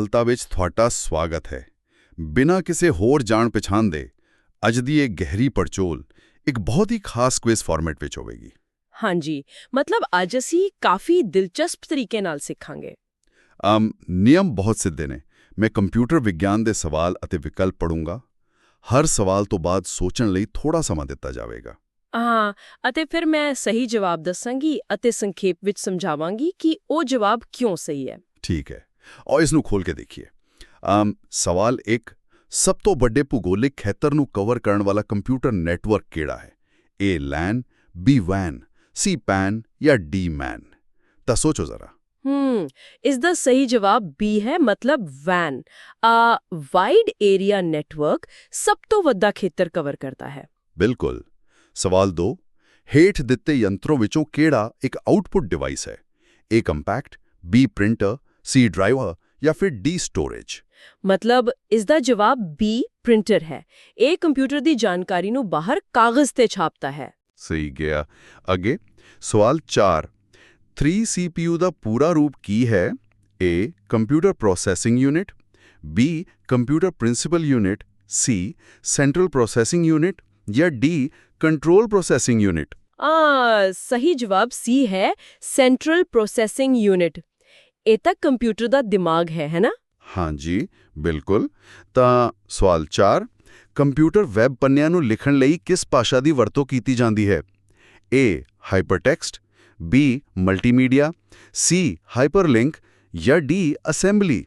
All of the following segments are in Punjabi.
ਸਫਲਤਾ ਵਿੱਚ ਤੁਹਾਡਾ ਸਵਾਗਤ ਹੈ। ਬਿਨਾਂ ਕਿਸੇ ਹੋਰ ਜਾਣ ਪਛਾਣ ਦੇ ਅੱਜ ਦੀ ਇਹ ਗਹਿਰੀ ਪੜਚੋਲ ਇੱਕ ਬਹੁਤ ਹੀ ਖਾਸ ਕੁਇਜ਼ ਫਾਰਮੈਟ ਵਿੱਚ ਹੋਵੇਗੀ। ਹਾਂਜੀ, ਮਤਲਬ ਅੱਜ ਅਸੀਂ ਕਾਫੀ ਦਿਲਚਸਪ ਤਰੀਕੇ ਨਾਲ ਸਿੱਖਾਂਗੇ। ਨਿਯਮ ਬਹੁਤ ਸਿੱਧੇ ਨੇ। ਮੈਂ ਕੰਪਿਊਟਰ ਵਿਗਿਆਨ ਦੇ ਸਵਾਲ ਅਤੇ ਵਿਕਲਪ ਪੜ੍ਹੂੰਗਾ। ਹਰ ਸਵਾਲ ਤੋਂ ਬਾਅਦ ਸੋਚਣ ਲਈ ਥੋੜਾ ਸਮਾਂ ਦਿੱਤਾ ਜਾਵੇਗਾ। ਹਾਂ, ਅਤੇ ਫਿਰ ਮੈਂ ਸਹੀ ਜਵਾਬ ਦੱਸਾਂਗੀ ਅਤੇ ਸੰਖੇਪ ਵਿੱਚ ਸਮਝਾਵਾਂਗੀ ਕਿ ਉਹ ਜਵਾਬ ਕਿਉਂ ਸਹੀ ਹੈ। ਠੀਕ ਹੈ, ਔਰ ਇਸ ਨੂੰ ਖੋਲ ਕੇ ਦੇਖੀਏ। ਸਵਾਲ 1, ਸਭ ਤੋਂ ਵੱਡੇ ਭੂਗੋਲਿਕ ਖੇਤਰ ਨੂੰ ਕਵਰ ਕਰਨ ਵਾਲਾ ਕੰਪਿਊਟਰ ਨੈਟਵਰਕ ਕਿਹੜਾ ਹੈ? A LAN, B WAN, C PAN ਜਾਂ D MAN? ਤਾਂ ਸੋਚੋ ਜ਼ਰਾ। ਇਸ ਦਾ ਸਹੀ ਜਵਾਬ B ਹੈ, ਮਤਲਬ WAN। ਵਾਈਡ ਏਰੀਆ ਨੈਟਵਰਕ ਸਭ ਤੋਂ ਵੱਡਾ ਖੇਤਰ ਕਵਰ ਕਰਦਾ ਹੈ। ਬਿਲਕੁਲ। ਸਵਾਲ 2, ਹੇਠ ਦਿੱਤੇ ਯੰਤਰਾਂ ਵਿੱਚੋਂ ਕਿਹੜਾ ਇੱਕ ਆਊਟਪੁੱਟ ਡਿਵਾਈਸ ਹੈ? A compact, B printer, C driver ਜਾਂ ਫਿਰ D ਸਟੋਰੇਜ? ਮਤਲਬ ਇਸ ਦਾ ਜਵਾਬ B ਪ੍ਰਿੰਟਰ ਹੈ। ਇਹ ਕੰਪਿਊਟਰ ਦੀ ਜਾਣਕਾਰੀ ਨੂੰ ਬਾਹਰ ਕਾਗਜ਼ ਤੇ ਛਾਪਦਾ ਹੈ। ਸਹੀ ਗਿਆ। ਅੱਗੇ ਸਵਾਲ 4, 3 CPU ਦਾ ਪੂਰਾ ਰੂਪ ਕੀ ਹੈ? A computer processing unit, B computer principal unit, C central processing unit ਜਾਂ D ਕੰਟਰੋਲ ਪ੍ਰੋਸੈਸਿੰਗ ਯੂਨਿਟ? ਸਹੀ ਜਵਾਬ C ਹੈ, ਸੈਂਟਰਲ ਪ੍ਰੋਸੈਸਿੰਗ ਯੂਨਿਟ। ਇਹ ਤਾਂ ਕੰਪਿਊਟਰ ਦਾ ਦਿਮਾਗ ਹੈ ਨਾ? ਹਾਂਜੀ, ਬਿਲਕੁਲ। ਤਾਂ ਸਵਾਲ 4, ਕੰਪਿਊਟਰ ਵੈਬ ਪੰਨਿਆਂ ਨੂੰ ਲਿਖਣ ਲਈ ਕਿਸ ਭਾਸ਼ਾ ਦੀ ਵਰਤੋਂ ਕੀਤੀ ਜਾਂਦੀ ਹੈ? A ਹਾਈਪਰਟੈਕਸਟ, B ਮਲਟੀਮੀਡੀਆ, C ਹਾਈਪਰਲਿੰਕ ਜਾਂ D ਅਸੈਂਬਲੀ?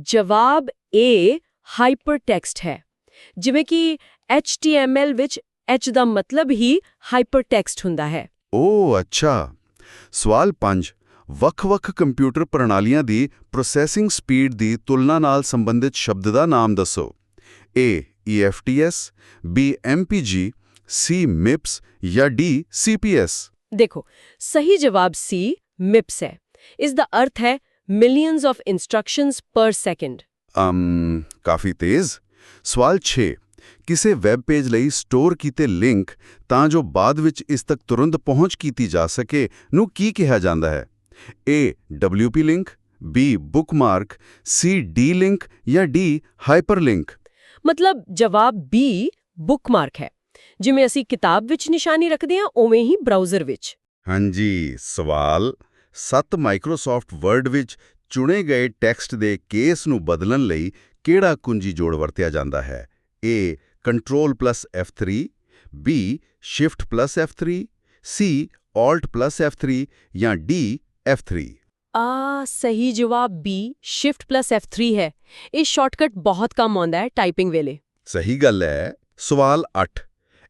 ਜਵਾਬ A ਹਾਈਪਰਟੈਕਸਟ ਹੈ। ਜਿਵੇਂ ਕਿ HTML ਵਿੱਚ H ਦਾ ਮਤਲਬ ਹੀ ਹਾਈਪਰਟੈਕਸਟ ਹੁੰਦਾ ਹੈ। ਓਹ ਅੱਛਾ। ਸਵਾਲ 5, ਵੱਖ-ਵੱਖ ਕੰਪਿਊਟਰ ਪ੍ਰਣਾਲੀਆਂ ਦੀ ਪ੍ਰੋਸੈਸਿੰਗ ਸਪੀਡ ਦੀ ਤੁਲਨਾ ਨਾਲ ਸੰਬੰਧਿਤ ਸ਼ਬਦ ਦਾ ਨਾਮ ਦੱਸੋ। A EFTS, B MPG, C MIPS ਜਾਂ D CPS? ਦੇਖੋ, ਸਹੀ ਜਵਾਬ C MIPS ਹੈ। ਇਸ ਦਾ ਅਰਥ ਹੈ millions of instructions per second. ਕਾਫੀ ਤੇਜ਼। ਸਵਾਲ 6, ਕਿਸੇ ਵੈਬ ਪੇਜ ਲਈ ਸਟੋਰ ਕੀਤੇ ਲਿੰਕ ਤਾਂ ਜੋ ਬਾਅਦ ਵਿੱਚ ਇਸ ਤੱਕ ਤੁਰੰਤ ਪਹੁੰਚ ਕੀਤੀ ਜਾ ਸਕੇ ਨੂੰ ਕੀ ਕਿਹਾ ਜਾਂਦਾ ਹੈ? A WP link, B bookmark, C D link ਜਾਂ D ਹਾਈਪਰਲਿੰਕ? ਮਤਲਬ ਜਵਾਬ B ਬੁੱਕਮਾਰਕ ਹੈ। ਜਿਵੇਂ ਅਸੀਂ ਕਿਤਾਬ ਵਿੱਚ ਨਿਸ਼ਾਨੀ ਰੱਖਦੇ ਹਾਂ, ਉਵੇਂ ਹੀ ਬ੍ਰਾਊਜ਼ਰ ਵਿੱਚ। ਹਾਂਜੀ। ਸਵਾਲ 7, ਮਾਈਕਰੋਸਾਫਟ ਵਰਡ ਵਿੱਚ ਚੁਣੇ ਗਏ ਟੈਕਸਟ ਦੇ ਕੇਸ ਨੂੰ ਬਦਲਣ ਲਈ ਕਿਹੜਾ ਕੁੰਜੀ ਜੋੜ ਵਰਤਿਆ ਜਾਂਦਾ ਹੈ? A Ctrl+F3, B Shift+F3, C Alt+F3 ਜਾਂ D F3? ਸਹੀ ਜਵਾਬ B Shift+F3 ਹੈ। ਇਹ ਸ਼ਾਰਟਕਟ ਬਹੁਤ ਕੰਮ ਆਉਂਦਾ ਹੈ ਟਾਈਪਿੰਗ ਵੇਲੇ। ਸਹੀ ਗੱਲ ਹੈ। ਸਵਾਲ 8,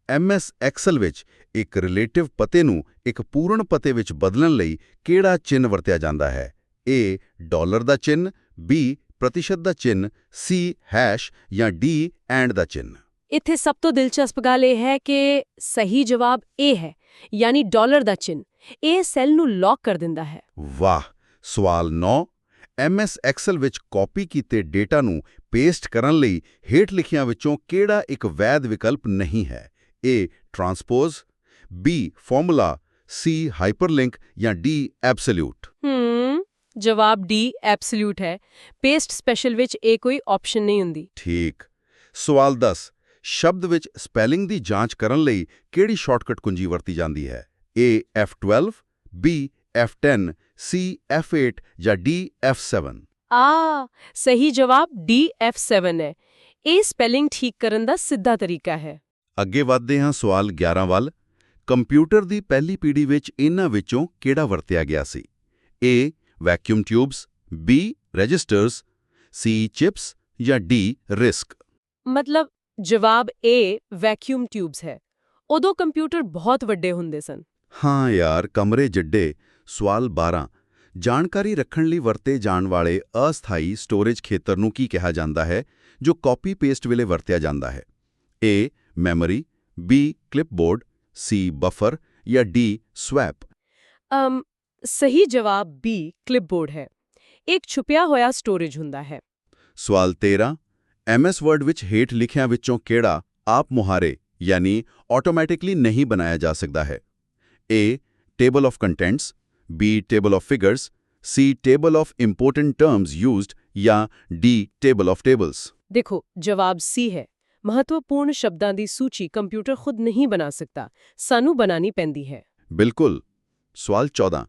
MS ਐਕਸਲ ਵਿੱਚ ਇੱਕ ਰਿਲੇਟਿਵ ਪਤੇ ਨੂੰ ਇੱਕ ਪੂਰਨ ਪਤੇ ਵਿੱਚ ਬਦਲਣ ਲਈ ਕਿਹੜਾ ਚਿੰਨ੍ਹ ਵਰਤਿਆ ਜਾਂਦਾ ਹੈ? A ਡਾਲਰ ਦਾ ਚਿੰਨ੍ਹ, B ਪ੍ਰਤੀਸ਼ਤ ਦਾ ਚਿੰਨ੍ਹ, C ਹੈਸ਼ ਜਾਂ D ਐਂਡ ਦਾ ਚਿੰਨ੍ਹ? ਇੱਥੇ ਸਭ ਤੋਂ ਦਿਲਚਸਪ ਗੱਲ ਇਹ ਹੈ ਕਿ ਸਹੀ ਜਵਾਬ A ਹੈ, ਯਾਨੀ ਡਾਲਰ ਦਾ ਚਿੰਨ੍ਹ। ਇਹ ਸੈੱਲ ਨੂੰ ਲੌਕ ਕਰ ਦਿੰਦਾ ਹੈ। ਵਾਹ। ਸਵਾਲ 9, MS ਐਕਸਲ ਵਿੱਚ ਕਾਪੀ ਕੀਤੇ ਡੇਟਾ ਨੂੰ ਪੇਸਟ ਕਰਨ ਲਈ ਹੇਠ ਲਿਖਿਆਂ ਵਿੱਚੋਂ ਕਿਹੜਾ ਇੱਕ ਵੈਧ ਵਿਕਲਪ ਨਹੀਂ ਹੈ? A ਟਰਾਂਸਪੋਜ਼, B ਫਾਰਮੂਲਾ, C ਹਾਈਪਰਲਿੰਕ ਜਾਂ D ਐਬਸੋਲਿਊਟ? ਜਵਾਬ D ਐਬਸੋਲਿਊਟ ਹੈ। ਪੇਸਟ ਸਪੈਸ਼ਲ ਵਿੱਚ ਇਹ ਕੋਈ ਆਪਸ਼ਨ ਨਹੀਂ ਹੁੰਦੀ। ਠੀਕ। ਸਵਾਲ 10, ਸ਼ਬਦ ਵਿੱਚ ਸਪੈਲਿੰਗ ਦੀ ਜਾਂਚ ਕਰਨ ਲਈ ਕਿਹੜੀ ਸ਼ਾਰਟਕਟ ਕੁੰਜੀ ਵਰਤੀ ਜਾਂਦੀ ਹੈ? A F12, B F10, C F8 ਜਾਂ D F7? ਸਹੀ ਜਵਾਬ D F7 ਹੈ। ਇਹ ਸਪੈਲਿੰਗ ਠੀਕ ਕਰਨ ਦਾ ਸਿੱਧਾ ਤਰੀਕਾ ਹੈ। ਅੱਗੇ ਵਧਦੇ ਹਾਂ ਸਵਾਲ 11 ਵੱਲ। ਕੰਪਿਊਟਰ ਦੀ ਪਹਿਲੀ ਪੀੜ੍ਹੀ ਵਿੱਚ ਇਹਨਾਂ ਵਿੱਚੋਂ ਕਿਹੜਾ ਵਰਤਿਆ ਗਿਆ ਸੀ? A vacuum tubes, B registers, C chips ਜਾਂ D ਰਿਸਕ? ਮਤਲਬ ਜਵਾਬ A ਵੈਕਿਊਮ ਟਿਊਬਸ ਹੈ। ਉਦੋਂ ਕੰਪਿਊਟਰ ਬਹੁਤ ਵੱਡੇ ਹੁੰਦੇ ਸਨ। ਹਾਂ ਯਾਰ, ਕਮਰੇ ਜਿੱਡੇ। ਸਵਾਲ 12, ਜਾਣਕਾਰੀ ਰੱਖਣ ਲਈ ਵਰਤੇ ਜਾਣ ਵਾਲੇ ਅਸਥਾਈ ਸਟੋਰੇਜ ਖੇਤਰ ਨੂੰ ਕੀ ਕਿਹਾ ਜਾਂਦਾ ਹੈ ਜੋ ਕਾਪੀ ਪੇਸਟ ਵੇਲੇ ਵਰਤਿਆ ਜਾਂਦਾ ਹੈ? A memory, B ਕਲਿੱਪਬੋਰਡ, C buffer ਜਾਂ D ਸਵੈਪ? ਸਹੀ ਜਵਾਬ B ਕਲਿੱਪਬੋਰਡ ਹੈ। ਇੱਕ ਛੁਪਿਆ ਹੋਇਆ ਸਟੋਰੇਜ ਹੁੰਦਾ ਹੈ। ਸਵਾਲ 13, MS ਵਰਡ ਵਿੱਚ ਹੇਠ ਲਿਖਿਆਂ ਵਿੱਚੋਂ ਕਿਹੜਾ ਆਪ ਮੁਹਾਰੇ ਯਾਨੀ ਆਟੋਮੈਟਿਕਲੀ ਨਹੀਂ ਬਣਾਇਆ ਜਾ ਸਕਦਾ ਹੈ? A table of contents, B table of figures, C table of important terms used या D टेबल ऑफ टेबल्स। ਦੇਖੋ ਜਵਾਬ ਸੀ ਹੈ। ਮਹੱਤਵਪੂਰਨ ਸ਼ਬਦਾਂ ਦੀ ਸੂਚੀ ਕੰਪਿਊਟਰ ਖੁਦ ਨਹੀਂ ਬਣਾ ਸਕਦਾ, ਸਾਨੂੰ ਬਣਾਣੀ ਪੈਂਦੀ ਹੈ। ਬਿਲਕੁਲ। ਸਵਾਲ 14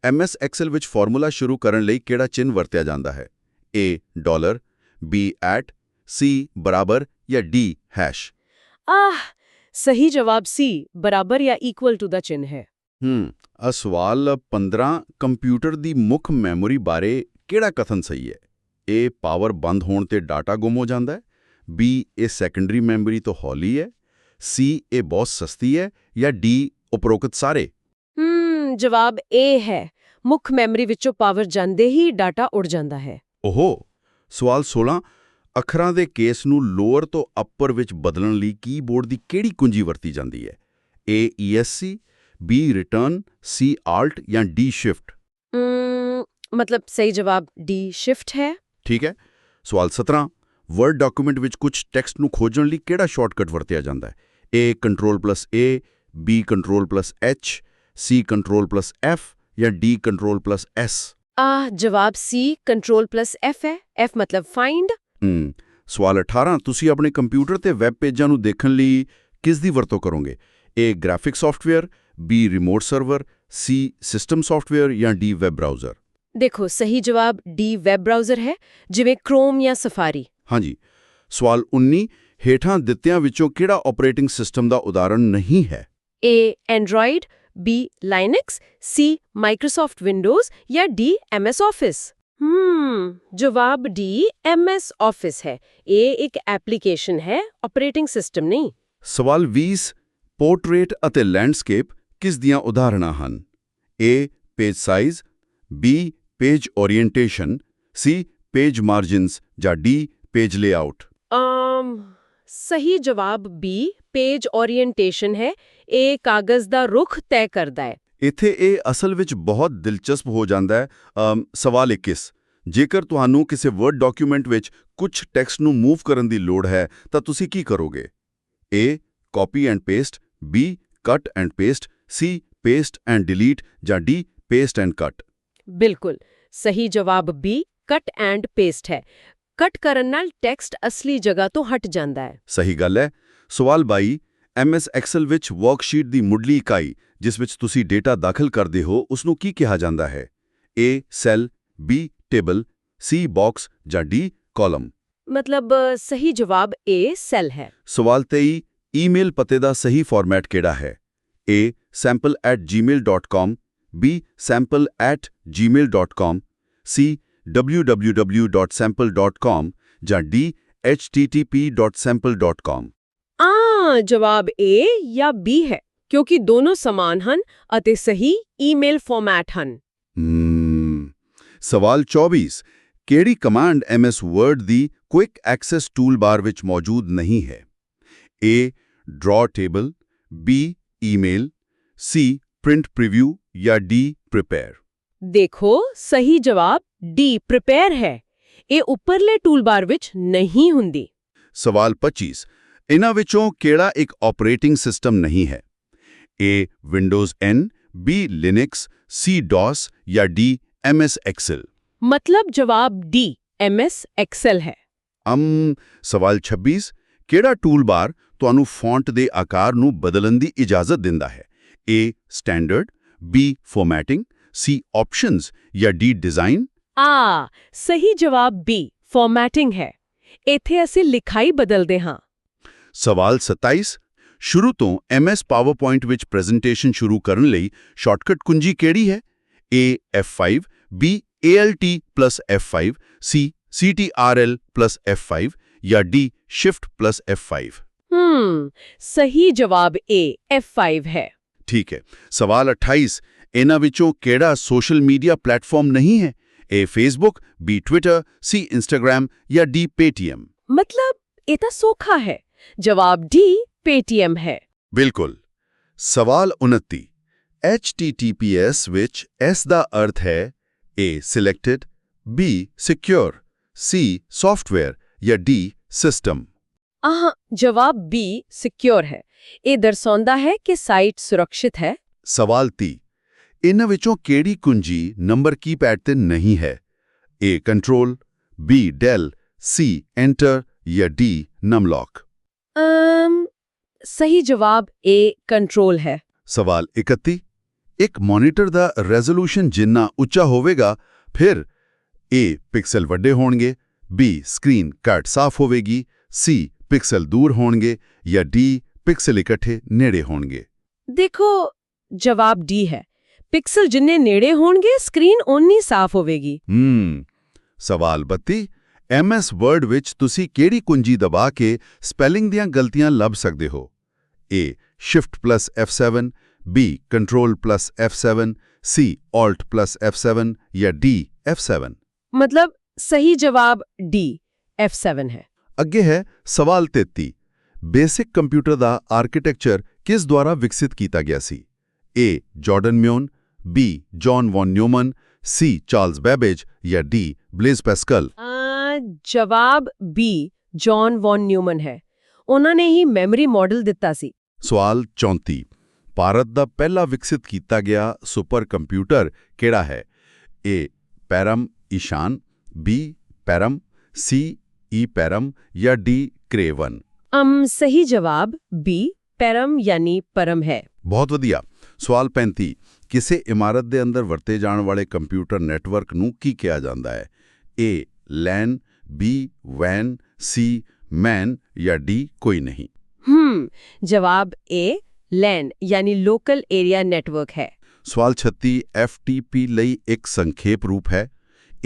MS ਐਕਸਲ ਵਿੱਚ ਫਾਰਮੂਲਾ ਸ਼ੁਰੂ ਕਰਨ ਲਈ ਕਿਹੜਾ ਚਿੰਨ੍ਹ ਵਰਤਿਆ ਜਾਂਦਾ ਹੈ? A dollar, B at, C ਬਰਾਬਰ ਜਾਂ D ਹੈਸ਼। ਸਹੀ ਜਵਾਬ ਸੀ ਬਰਾਬਰ ਜਾਂ ਇਕੁਅਲ ਟੂ ਦਾ ਚਿੰਨ੍ਹ ਹੈ। ਆ ਸਵਾਲ 15 ਕੰਪਿਊਟਰ ਦੀ ਮੁੱਖ ਮੈਮੋਰੀ ਬਾਰੇ ਕਿਹੜਾ ਕਥਨ ਸਹੀ ਹੈ? A ਪਾਵਰ ਬੰਦ ਹੋਣ ਤੇ ਡਾਟਾ ਗੁੰਮ ਹੋ ਜਾਂਦਾ ਹੈ, B ਇਹ ਸੈਕੰਡਰੀ ਮੈਮੋਰੀ ਤੋਂ ਹੌਲੀ ਹੈ, C ਇਹ ਬਹੁਤ ਸਸਤੀ ਹੈ ਜਾਂ D ਉਪਰੋਕਤ ਸਾਰੇ। ਜਵਾਬ A ਹੈ। ਮੁੱਖ ਮੈਮਰੀ ਵਿੱਚੋਂ ਪਾਵਰ ਜਾਂਦੇ ਹੀ ਡਾਟਾ ਉੜ ਜਾਂਦਾ ਹੈ। ਓਹੋ। ਸਵਾਲ 16 ਅੱਖਰਾਂ ਦੇ ਕੇਸ ਨੂੰ ਲੋਅਰ ਤੋਂ ਅੱਪਰ ਵਿੱਚ ਬਦਲਣ ਲਈ ਕੀਬੋਰਡ ਦੀ ਕਿਹੜੀ ਕੁੰਜੀ ਵਰਤੀ ਜਾਂਦੀ ਹੈ? A ESC, B return, C ਆਲਟ ਜਾਂ D ਸ਼ਿਫਟ। ਮਤਲਬ ਸਹੀ ਜਵਾਬ D ਸ਼ਿਫਟ ਹੈ। ਠੀਕ ਹੈ। ਸਵਾਲ 17 ਵਰਡ ਡਾਕੂਮੈਂਟ ਵਿੱਚ ਕੁਝ ਟੈਕਸਟ ਨੂੰ ਖੋਜਣ ਲਈ ਕਿਹੜਾ ਸ਼ਾਰਟਕਟ ਵਰਤਿਆ ਜਾਂਦਾ ਹੈ? A Ctrl+A, B Ctrl+H, C Ctrl+F ਜਾਂ D Ctrl+S। ਜਵਾਬ C Ctrl+F ਹੈ। F ਮਤਲਬ ਫਾਈਂਡ। ਸਵਾਲ 18 ਤੁਸੀਂ ਆਪਣੇ ਕੰਪਿਊਟਰ ਤੇ ਵੈਬ ਪੇਜਾਂ ਨੂੰ ਦੇਖਣ ਲਈ ਕਿਸ ਦੀ ਵਰਤੋਂ ਕਰੋਗੇ? A graphic software, B remote server, C system software ਜਾਂ D ਵੈਬ ਬਰਾਊਜ਼ਰ। ਦੇਖੋ ਸਹੀ ਜਵਾਬ D ਵੈਬ ਬਰਾਊਜ਼ਰ ਹੈ, ਜਿਵੇਂ ਕ੍ਰੋਮ ਜਾਂ ਸਫਾਰੀ। ਹਾਂਜੀ। ਸਵਾਲ 19 ਹੇਠਾਂ ਦਿੱਤਿਆਂ ਵਿੱਚੋਂ ਕਿਹੜਾ ਆਪਰੇਟਿੰਗ ਸਿਸਟਮ ਦਾ ਉਦਾਹਰਣ ਨਹੀਂ ਹੈ? A Android, B ਲਾਈਨਕਸ, C Microsoft windows ਜਾਂ D MS ਆਫਿਸ। ਜਵਾਬ D MS ਆਫਿਸ ਹੈ। ਇਹ ਇੱਕ ਐਪਲੀਕੇਸ਼ਨ ਹੈ, ਆਪਰੇਟਿੰਗ ਸਿਸਟਮ ਨਹੀਂ। ਸਵਾਲ 20 ਪੋਰਟਰੇਟ ਅਤੇ ਲੈਂਡਸਕੇਪ ਕਿਸ ਦੀਆਂ ਉਦਾਹਰਣਾਂ ਹਨ? A page size, B page orientation, C page margins ਜਾਂ D ਪੇਜ ਲੇਆਊਟ। ਸਹੀ ਜਵਾਬ B ਪੇਜ ਓਰੀਐਂਟੇਸ਼ਨ ਹੈ। ਇਹ ਕਾਗਜ਼ ਦਾ ਰੁਖ ਤੈਅ ਕਰਦਾ ਹੈ। ਇੱਥੇ ਇਹ ਅਸਲ ਵਿੱਚ ਬਹੁਤ ਦਿਲਚਸਪ ਹੋ ਜਾਂਦਾ ਹੈ। ਸਵਾਲ 21 ਜੇਕਰ ਤੁਹਾਨੂੰ ਕਿਸੇ ਵਰਡ ਡਾਕੂਮੈਂਟ ਵਿੱਚ ਕੁਝ ਟੈਕਸਟ ਨੂੰ ਮੂਵ ਕਰਨ ਦੀ ਲੋੜ ਹੈ ਤਾਂ ਤੁਸੀਂ ਕੀ ਕਰੋਗੇ? A copy and paste, B ਕੱਟ and paste, C paste and delete ਜਾਂ D ਪੇਸਟ ਐਂਡ ਕੱਟ। ਬਿਲਕੁਲ ਸਹੀ ਜਵਾਬ B ਕੱਟ ਐਂਡ ਪੇਸਟ ਹੈ। ਕੱਟ ਕਰਨ ਨਾਲ ਟੈਕਸਟ ਅਸਲੀ ਜਗ੍ਹਾ ਤੋਂ ਹਟ ਜਾਂਦਾ ਹੈ। ਸਹੀ ਗੱਲ ਹੈ। ਸਵਾਲ 22 MS ਐਕਸਲ ਵਿੱਚ ਵਰਕਸ਼ੀਟ ਦੀ ਮੁੱਢਲੀ ਇਕਾਈ ਜਿਸ ਵਿੱਚ ਤੁਸੀਂ ਡੇਟਾ ਦਾਖਲ ਕਰਦੇ ਹੋ ਉਸ ਨੂੰ ਕੀ ਕਿਹਾ ਜਾਂਦਾ ਹੈ? A cell, B table, C box ਜਾਂ D ਕਾਲਮ। ਮਤਲਬ ਸਹੀ ਜਵਾਬ A ਸੈੱਲ ਹੈ। ਸਵਾਲ 23 ਈਮੇਲ ਪਤੇ ਦਾ ਸਹੀ ਫਾਰਮੈਟ ਕਿਹੜਾ ਹੈ? A sample@gmail.com, B sample@gmail.com, C www.sample.com ਜਾਂ D http.sample.com। ਜਵਾਬ A ਜਾਂ B ਹੈ, ਕਿਉਂਕਿ ਦੋਨੋਂ ਸਮਾਨ ਹਨ ਅਤੇ ਸਹੀ ਈਮੇਲ ਫਾਰਮੈਟ ਹਨ। ਸਵਾਲ 24 ਕਿਹੜੀ ਕਮਾਂਡ MS ਵਰਡ ਦੀ ਕੁਇਕ ਐਕਸੈਸ ਟੂਲਬਾਰ ਵਿੱਚ ਮੌਜੂਦ ਨਹੀਂ ਹੈ? A ਡਰਾ table, B email, C print preview ਜਾਂ D ਪ੍ਰਿਪੇਅਰ। ਦੇਖੋ ਸਹੀ ਜਵਾਬ D ਪ੍ਰਿਪੇਅਰ ਹੈ। ਇਹ ਉੱਪਰਲੇ ਟੂਲਬਾਰ ਵਿੱਚ ਨਹੀਂ ਹੁੰਦੀ। ਸਵਾਲ 25 ਇਹਨਾਂ ਵਿੱਚੋਂ ਕਿਹੜਾ ਇੱਕ ਆਪਰੇਟਿੰਗ ਸਿਸਟਮ ਨਹੀਂ ਹੈ? A windows N, B Linux, C DOS ਜਾਂ D MS ਐਕਸਲ। ਮਤਲਬ ਜਵਾਬ D MS ਐਕਸਲ ਹੈ। ਸਵਾਲ 26 ਕਿਹੜਾ ਟੂਲਬਾਰ ਤੁਹਾਨੂੰ ਫੌਂਟ ਦੇ ਆਕਾਰ ਨੂੰ ਬਦਲਣ ਦੀ ਇਜਾਜ਼ਤ ਦਿੰਦਾ ਹੈ? A standard, B formatting, C options ਜਾਂ D ਡਿਜ਼ਾਈਨ। ਸਹੀ ਜਵਾਬ B ਫਾਰਮੈਟਿੰਗ ਹੈ। ਇੱਥੇ ਅਸੀਂ ਲਿਖਾਈ ਬਦਲਦੇ ਹਾਂ। ਸਵਾਲ 27 ਸ਼ੁਰੂ ਤੋਂ MS ਪਾਵਰਪੁਆਇੰਟ ਵਿੱਚ ਪ੍ਰੈਜ਼ੈਂਟੇਸ਼ਨ ਸ਼ੁਰੂ ਕਰਨ ਲਈ ਸ਼ਾਰਟਕਟ ਕੁੰਜੀ ਕਿਹੜੀ ਹੈ? A F5, B ALT+F5, C CTRL+F5 ਜਾਂ D Shift+F5। ਸਹੀ ਜਵਾਬ A F5 ਹੈ। ਠੀਕ ਹੈ। ਸਵਾਲ 28 ਇਹਨਾਂ ਵਿੱਚੋਂ ਕਿਹੜਾ ਸੋਸ਼ਲ ਮੀਡੀਆ ਪਲੇਟਫਾਰਮ ਨਹੀਂ ਹੈ? A Facebook, B Twitter, C Instagram ਜਾਂ D Paytm। ਮਤਲਬ ਇਹ ਤਾਂ ਸੌਖਾ ਹੈ। ਜਵਾਬ D Paytm ਹੈ। ਬਿਲਕੁਲ। ਸਵਾਲ 29 HTTPS ਵਿੱਚ S ਦਾ ਅਰਥ ਹੈ A Selected, B Secure, C Software ਜਾਂ D System। ਜਵਾਬ B Secure ਹੈ। ਇਹ ਦਰਸਾਉਂਦਾ ਹੈ ਕਿ ਸਾਈਟ ਸੁਰੱਖਿਅਤ ਹੈ। ਸਵਾਲ 30 ਇਹਨਾਂ ਵਿੱਚੋਂ ਕਿਹੜੀ ਕੁੰਜੀ ਨੰਬਰ ਕੀਪੈਡ ਤੇ ਨਹੀਂ ਹੈ? A control, B del, C enter ਜਾਂ D ਨਮਲੌਕ? ਸਹੀ ਜਵਾਬ A ਕੰਟਰੋਲ ਹੈ। ਸਵਾਲ 31। ਇੱਕ ਮੋਨੀਟਰ ਦਾ ਰੈਜ਼ੋਲੂਸ਼ਨ ਜਿੰਨਾ ਉੱਚਾ ਹੋਵੇਗਾ, ਫਿਰ A ਪਿਕਸਲ ਵੱਡੇ ਹੋਣਗੇ, B ਸਕਰੀਨ ਘੱਟ ਸਾਫ਼ ਹੋਵੇਗੀ, C ਪਿਕਸਲ ਦੂਰ ਹੋਣਗੇ ਜਾਂ D ਪਿਕਸਲ ਇਕੱਠੇ ਨੇੜੇ ਹੋਣਗੇ? ਦੇਖੋ, ਜਵਾਬ D ਹੈ। ਪਿਕਸਲ ਜਿੰਨੇ ਨੇੜੇ ਹੋਣਗੇ, ਸਕਰੀਨ ਓਨੀ ਸਾਫ਼ ਹੋਵੇਗੀ। ਸਵਾਲ 32। MS ਵਰਡ ਵਿੱਚ ਤੁਸੀਂ ਕਿਹੜੀ ਕੁੰਜੀ ਦਬਾ ਕੇ ਸਪੈਲਿੰਗ ਦੀਆਂ ਗਲਤੀਆਂ ਲੱਭ ਸਕਦੇ ਹੋ? A Shift plus F7, B Control plus F7, C Alt plus F7 ਜਾਂ D F7? ਮਤਲਬ ਸਹੀ ਜਵਾਬ D F7 ਹੈ। ਅੱਗੇ ਹੈ ਸਵਾਲ 33। ਬੇਸਿਕ ਕੰਪਿਊਟਰ ਦਾ ਆਰਕੀਟੈਕਚਰ ਕਿਸ ਦੁਆਰਾ ਵਿਕਸਿਤ ਕੀਤਾ ਗਿਆ ਸੀ? A ਜਾਰਡਨ ਮਿਊਨ, B John von Neumann, C Charles Babbage ਜਾਂ D ਬਲੇਜ਼ ਪੈਸਕਲ? ਜਵਾਬ B ਜੌਨ ਵੌਨ ਨਿਊਮਨ ਹੈ। ਉਹਨਾਂ ਨੇ ਹੀ ਮੈਮਰੀ ਮਾਡਲ ਦਿੱਤਾ ਸੀ। ਸਵਾਲ 34। ਭਾਰਤ ਦਾ ਪਹਿਲਾ ਵਿਕਸਿਤ ਕੀਤਾ ਗਿਆ ਸੁਪਰ ਕੰਪਿਊਟਰ ਕਿਹੜਾ ਹੈ? A ਪੈਰਮ ਈਸ਼ਾਨ, B ਪੈਰਮ, C ਪੈਰਮ ਜਾਂ D ਕ੍ਰੇਵਨ? ਸਹੀ ਜਵਾਬ B ਪੈਰਮ ਯਾਨੀ ਪਰਮ ਹੈ। ਬਹੁਤ ਵਧੀਆ। ਸਵਾਲ 35। ਕਿਸੇ ਇਮਾਰਤ ਦੇ ਅੰਦਰ ਵਰਤੇ ਜਾਣ ਵਾਲੇ ਕੰਪਿਊਟਰ ਨੈਟਵਰਕ ਨੂੰ ਕੀ ਕਿਹਾ ਜਾਂਦਾ ਹੈ? A LAN, B WAN, C MAN ਜਾਂ D ਕੋਈ ਨਹੀਂ? ਜਵਾਬ A LAN ਯਾਨੀ ਲੋਕਲ ਏਰੀਆ ਨੈਟਵਰਕ ਹੈ। ਸਵਾਲ 36। FTP ਲਈ ਇੱਕ ਸੰਖੇਪ ਰੂਪ ਹੈ?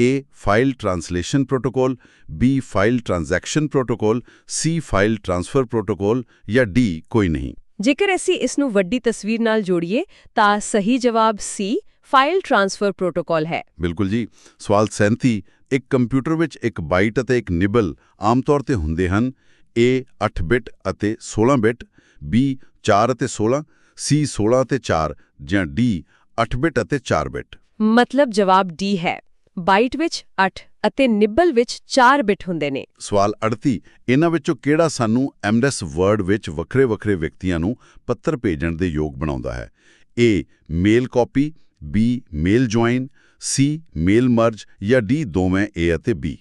A file translation protocol, B file transaction protocol, C file transfer protocol ਜਾਂ D ਕੋਈ ਨਹੀਂ? ਜੇਕਰ ਅਸੀਂ ਇਸ ਨੂੰ ਵੱਡੀ ਤਸਵੀਰ ਨਾਲ ਜੋੜੀਏ ਤਾਂ ਸਹੀ ਜਵਾਬ C ਫਾਈਲ ਟ੍ਰਾਂਸਫਰ ਪ੍ਰੋਟੋਕੋਲ ਹੈ। ਬਿਲਕੁਲ ਜੀ। ਸਵਾਲ 37। ਇੱਕ ਕੰਪਿਊਟਰ ਵਿੱਚ ਇੱਕ ਬਾਈਟ ਅਤੇ ਇੱਕ ਨਿਬਲ ਆਮ ਤੌਰ ਤੇ ਹੁੰਦੇ ਹਨ। A 8 ਬਿਟ ਅਤੇ 16 ਬਿਟ, B 4 ਅਤੇ 16, C 16 ਅਤੇ 4 ਜਾਂ D 8 ਬਿਟ ਅਤੇ 4 ਬਿਟ? ਮਤਲਬ ਜਵਾਬ D ਹੈ। ਬਾਈਟ ਵਿੱਚ 8 ਅਤੇ ਨਿਬਲ ਵਿੱਚ 4 ਬਿਟ ਹੁੰਦੇ ਨੇ। ਸਵਾਲ 38। ਇਹਨਾਂ ਵਿੱਚੋਂ ਕਿਹੜਾ ਸਾਨੂੰ MS ਵਰਡ ਵਿੱਚ ਵੱਖਰੇ-ਵੱਖਰੇ ਵਿਅਕਤੀਆਂ ਨੂੰ ਪੱਤਰ ਭੇਜਣ ਦੇ ਯੋਗ ਬਣਾਉਂਦਾ ਹੈ? A mail copy, B mail join, C mail merge ਜਾਂ D ਦੋਵੇਂ A ਅਤੇ B?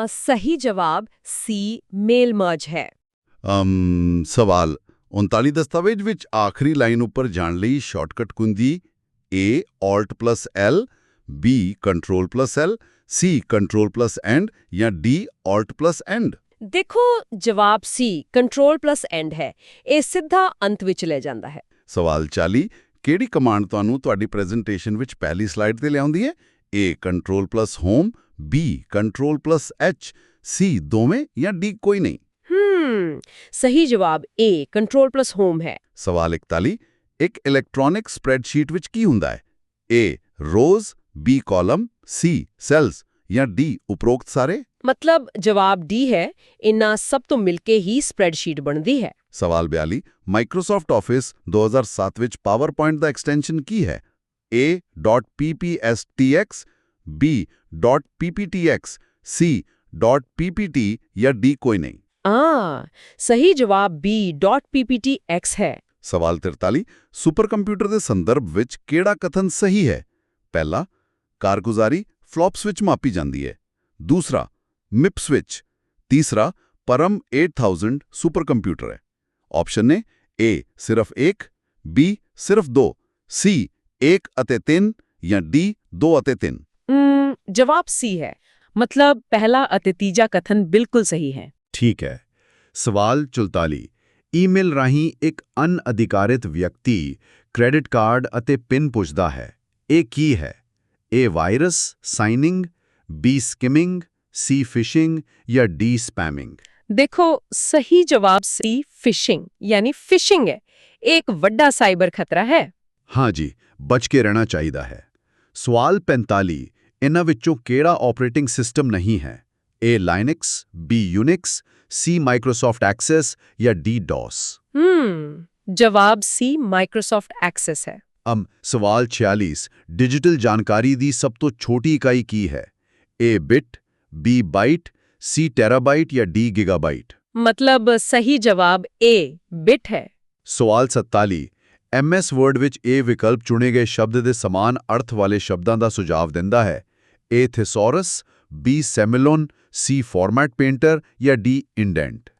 ਸਹੀ ਜਵਾਬ C ਮੇਲ ਮਰਜ ਹੈ। ਸਵਾਲ 39। ਦਸਤਾਵੇਜ਼ ਵਿੱਚ ਆਖਰੀ ਲਾਈਨ ਉੱਪਰ ਜਾਣ ਲਈ ਸ਼ਾਰਟਕਟ ਕੁੰਜੀ A Alt plus L, B Control plus L, C Control plus End ਜਾਂ D Alt plus End? ਦੇਖੋ, ਜਵਾਬ C ਕੰਟਰੋਲ ਪਲੱਸ ਐਂਡ ਹੈ। ਇਹ ਸਿੱਧਾ ਅੰਤ ਵਿੱਚ ਲੈ ਜਾਂਦਾ ਹੈ। ਸਵਾਲ 40। ਕਿਹੜੀ ਕਮਾਂਡ ਤੁਹਾਨੂੰ ਤੁਹਾਡੀ ਪ੍ਰੈਜ਼ੈਂਟੇਸ਼ਨ ਵਿੱਚ ਪਹਿਲੀ ਸਲਾਈਡ ਤੇ ਲਿਆਉਂਦੀ ਹੈ? A Control plus Home, B Control plus H, C ਦੋਵੇਂ ਜਾਂ D ਕੋਈ ਨਹੀਂ? ਸਹੀ ਜਵਾਬ A ਕੰਟਰੋਲ ਪਲੱਸ ਹੋਮ ਹੈ। ਸਵਾਲ 41। ਇੱਕ ਇਲੈਕਟ੍ਰੋਨਿਕ ਸਪਰੈਡਸ਼ੀਟ ਵਿੱਚ ਕੀ ਹੁੰਦਾ ਹੈ? A rows, B column, C cells ਜਾਂ D ਉਪਰੋਕਤ ਸਾਰੇ? ਮਤਲਬ ਜਵਾਬ D ਹੈ। ਇਨ੍ਹਾਂ ਸਭ ਤੋਂ ਮਿਲ ਕੇ ਹੀ ਸਪਰੈਡਸ਼ੀਟ ਬਣਦੀ ਹੈ। ਸਵਾਲ 42। ਮਾਈਕਰੋਸਾਫਟ ਆਫਿਸ 2007 ਵਿੱਚ ਪਾਵਰਪੁਆਇੰਟ ਦਾ ਐਕਸਟੈਂਸ਼ਨ ਕੀ ਹੈ? A .ppstx, B .pptx, C .ppt ਜਾਂ D ਕੋਈ ਨਹੀਂ? ਸਹੀ ਜਵਾਬ B .pptx ਹੈ। ਸਵਾਲ 43। ਸੁਪਰ ਕੰਪਿਊਟਰ ਦੇ ਸੰਦਰਭ ਵਿੱਚ ਕਿਹੜਾ ਕਥਨ ਸਹੀ ਹੈ? ਪਹਿਲਾ, ਕਾਰਗੁਜ਼ਾਰੀ ਫਲॉप्स ਵਿੱਚ ਮਾਪੀ ਜਾਂਦੀ ਹੈ। ਦੂਸਰਾ, MIPS ਵਿੱਚ। ਤੀਸਰਾ, ਪਰਮ 8000 ਸੁਪਰ ਕੰਪਿਊਟਰ ਹੈ। ਆਪਸ਼ਨ ਨੇ A ਸਿਰਫ 1, B ਸਿਰਫ 2, C 1 ਅਤੇ 3 ਜਾਂ D 2 ਅਤੇ 3? ਜਵਾਬ C ਹੈ। ਮਤਲਬ ਪਹਿਲਾ ਅਤੇ ਤੀਜਾ ਕਥਨ ਬਿਲਕੁਲ ਸਹੀ ਹੈ। ਠੀਕ ਹੈ। ਸਵਾਲ 44। ਈਮੇਲ ਰਾਹੀਂ ਇੱਕ ਅਨਅਧਿਕਾਰਿਤ ਵਿਅਕਤੀ ਕ੍ਰੈਡਿਟ ਕਾਰਡ ਅਤੇ ਪਿਨ ਪੁੱਛਦਾ ਹੈ। ਇਹ ਕੀ ਹੈ? A virus, signing, B skimming, C phishing ਜਾਂ D ਸਪੈਮਿੰਗ? ਦੇਖੋ, ਸਹੀ ਜਵਾਬ C ਫਿਸ਼ਿੰਗ ਯਾਨੀ ਫਿਸ਼ਿੰਗ ਹੈ। ਇਹ ਇੱਕ ਵੱਡਾ ਸਾਈਬਰ ਖਤਰਾ ਹੈ। ਹਾਂ ਜੀ, ਬਚ ਕੇ ਰਹਿਣਾ ਚਾਹੀਦਾ ਹੈ। ਸਵਾਲ 45। ਇਹਨਾਂ ਵਿੱਚੋਂ ਕਿਹੜਾ ਆਪਰੇਟਿੰਗ ਸਿਸਟਮ ਨਹੀਂ ਹੈ? A Linux, B Unix, C Microsoft Access ਜਾਂ D DOS? ਜਵਾਬ C ਮਾਈਕਰੋਸਾਫਟ ਐਕਸੈਸ ਹੈ। ਸਵਾਲ 46। ਡਿਜੀਟਲ ਜਾਣਕਾਰੀ ਦੀ ਸਭ ਤੋਂ ਛੋਟੀ ਇਕਾਈ ਕੀ ਹੈ? A bit, B byte, C terabyte ਜਾਂ D ਗੀਗਾਬਾਈਟ? ਮਤਲਬ ਸਹੀ ਜਵਾਬ A ਬਿਟ ਹੈ। ਸਵਾਲ 47। MS ਵਰਡ ਵਿੱਚ ਇਹ ਵਿਕਲਪ ਚੁਣੇ ਗਏ ਸ਼ਬਦ ਦੇ ਸਮਾਨ ਅਰਥ ਵਾਲੇ ਸ਼ਬਦਾਂ ਦਾ ਸੁਝਾਅ ਦਿੰਦਾ ਹੈ। A ਥੈਸੋਰਸ, B ਸੈਮਿਲੋਨ, C format painter ਜਾਂ D ਇੰਡੈਂਟ।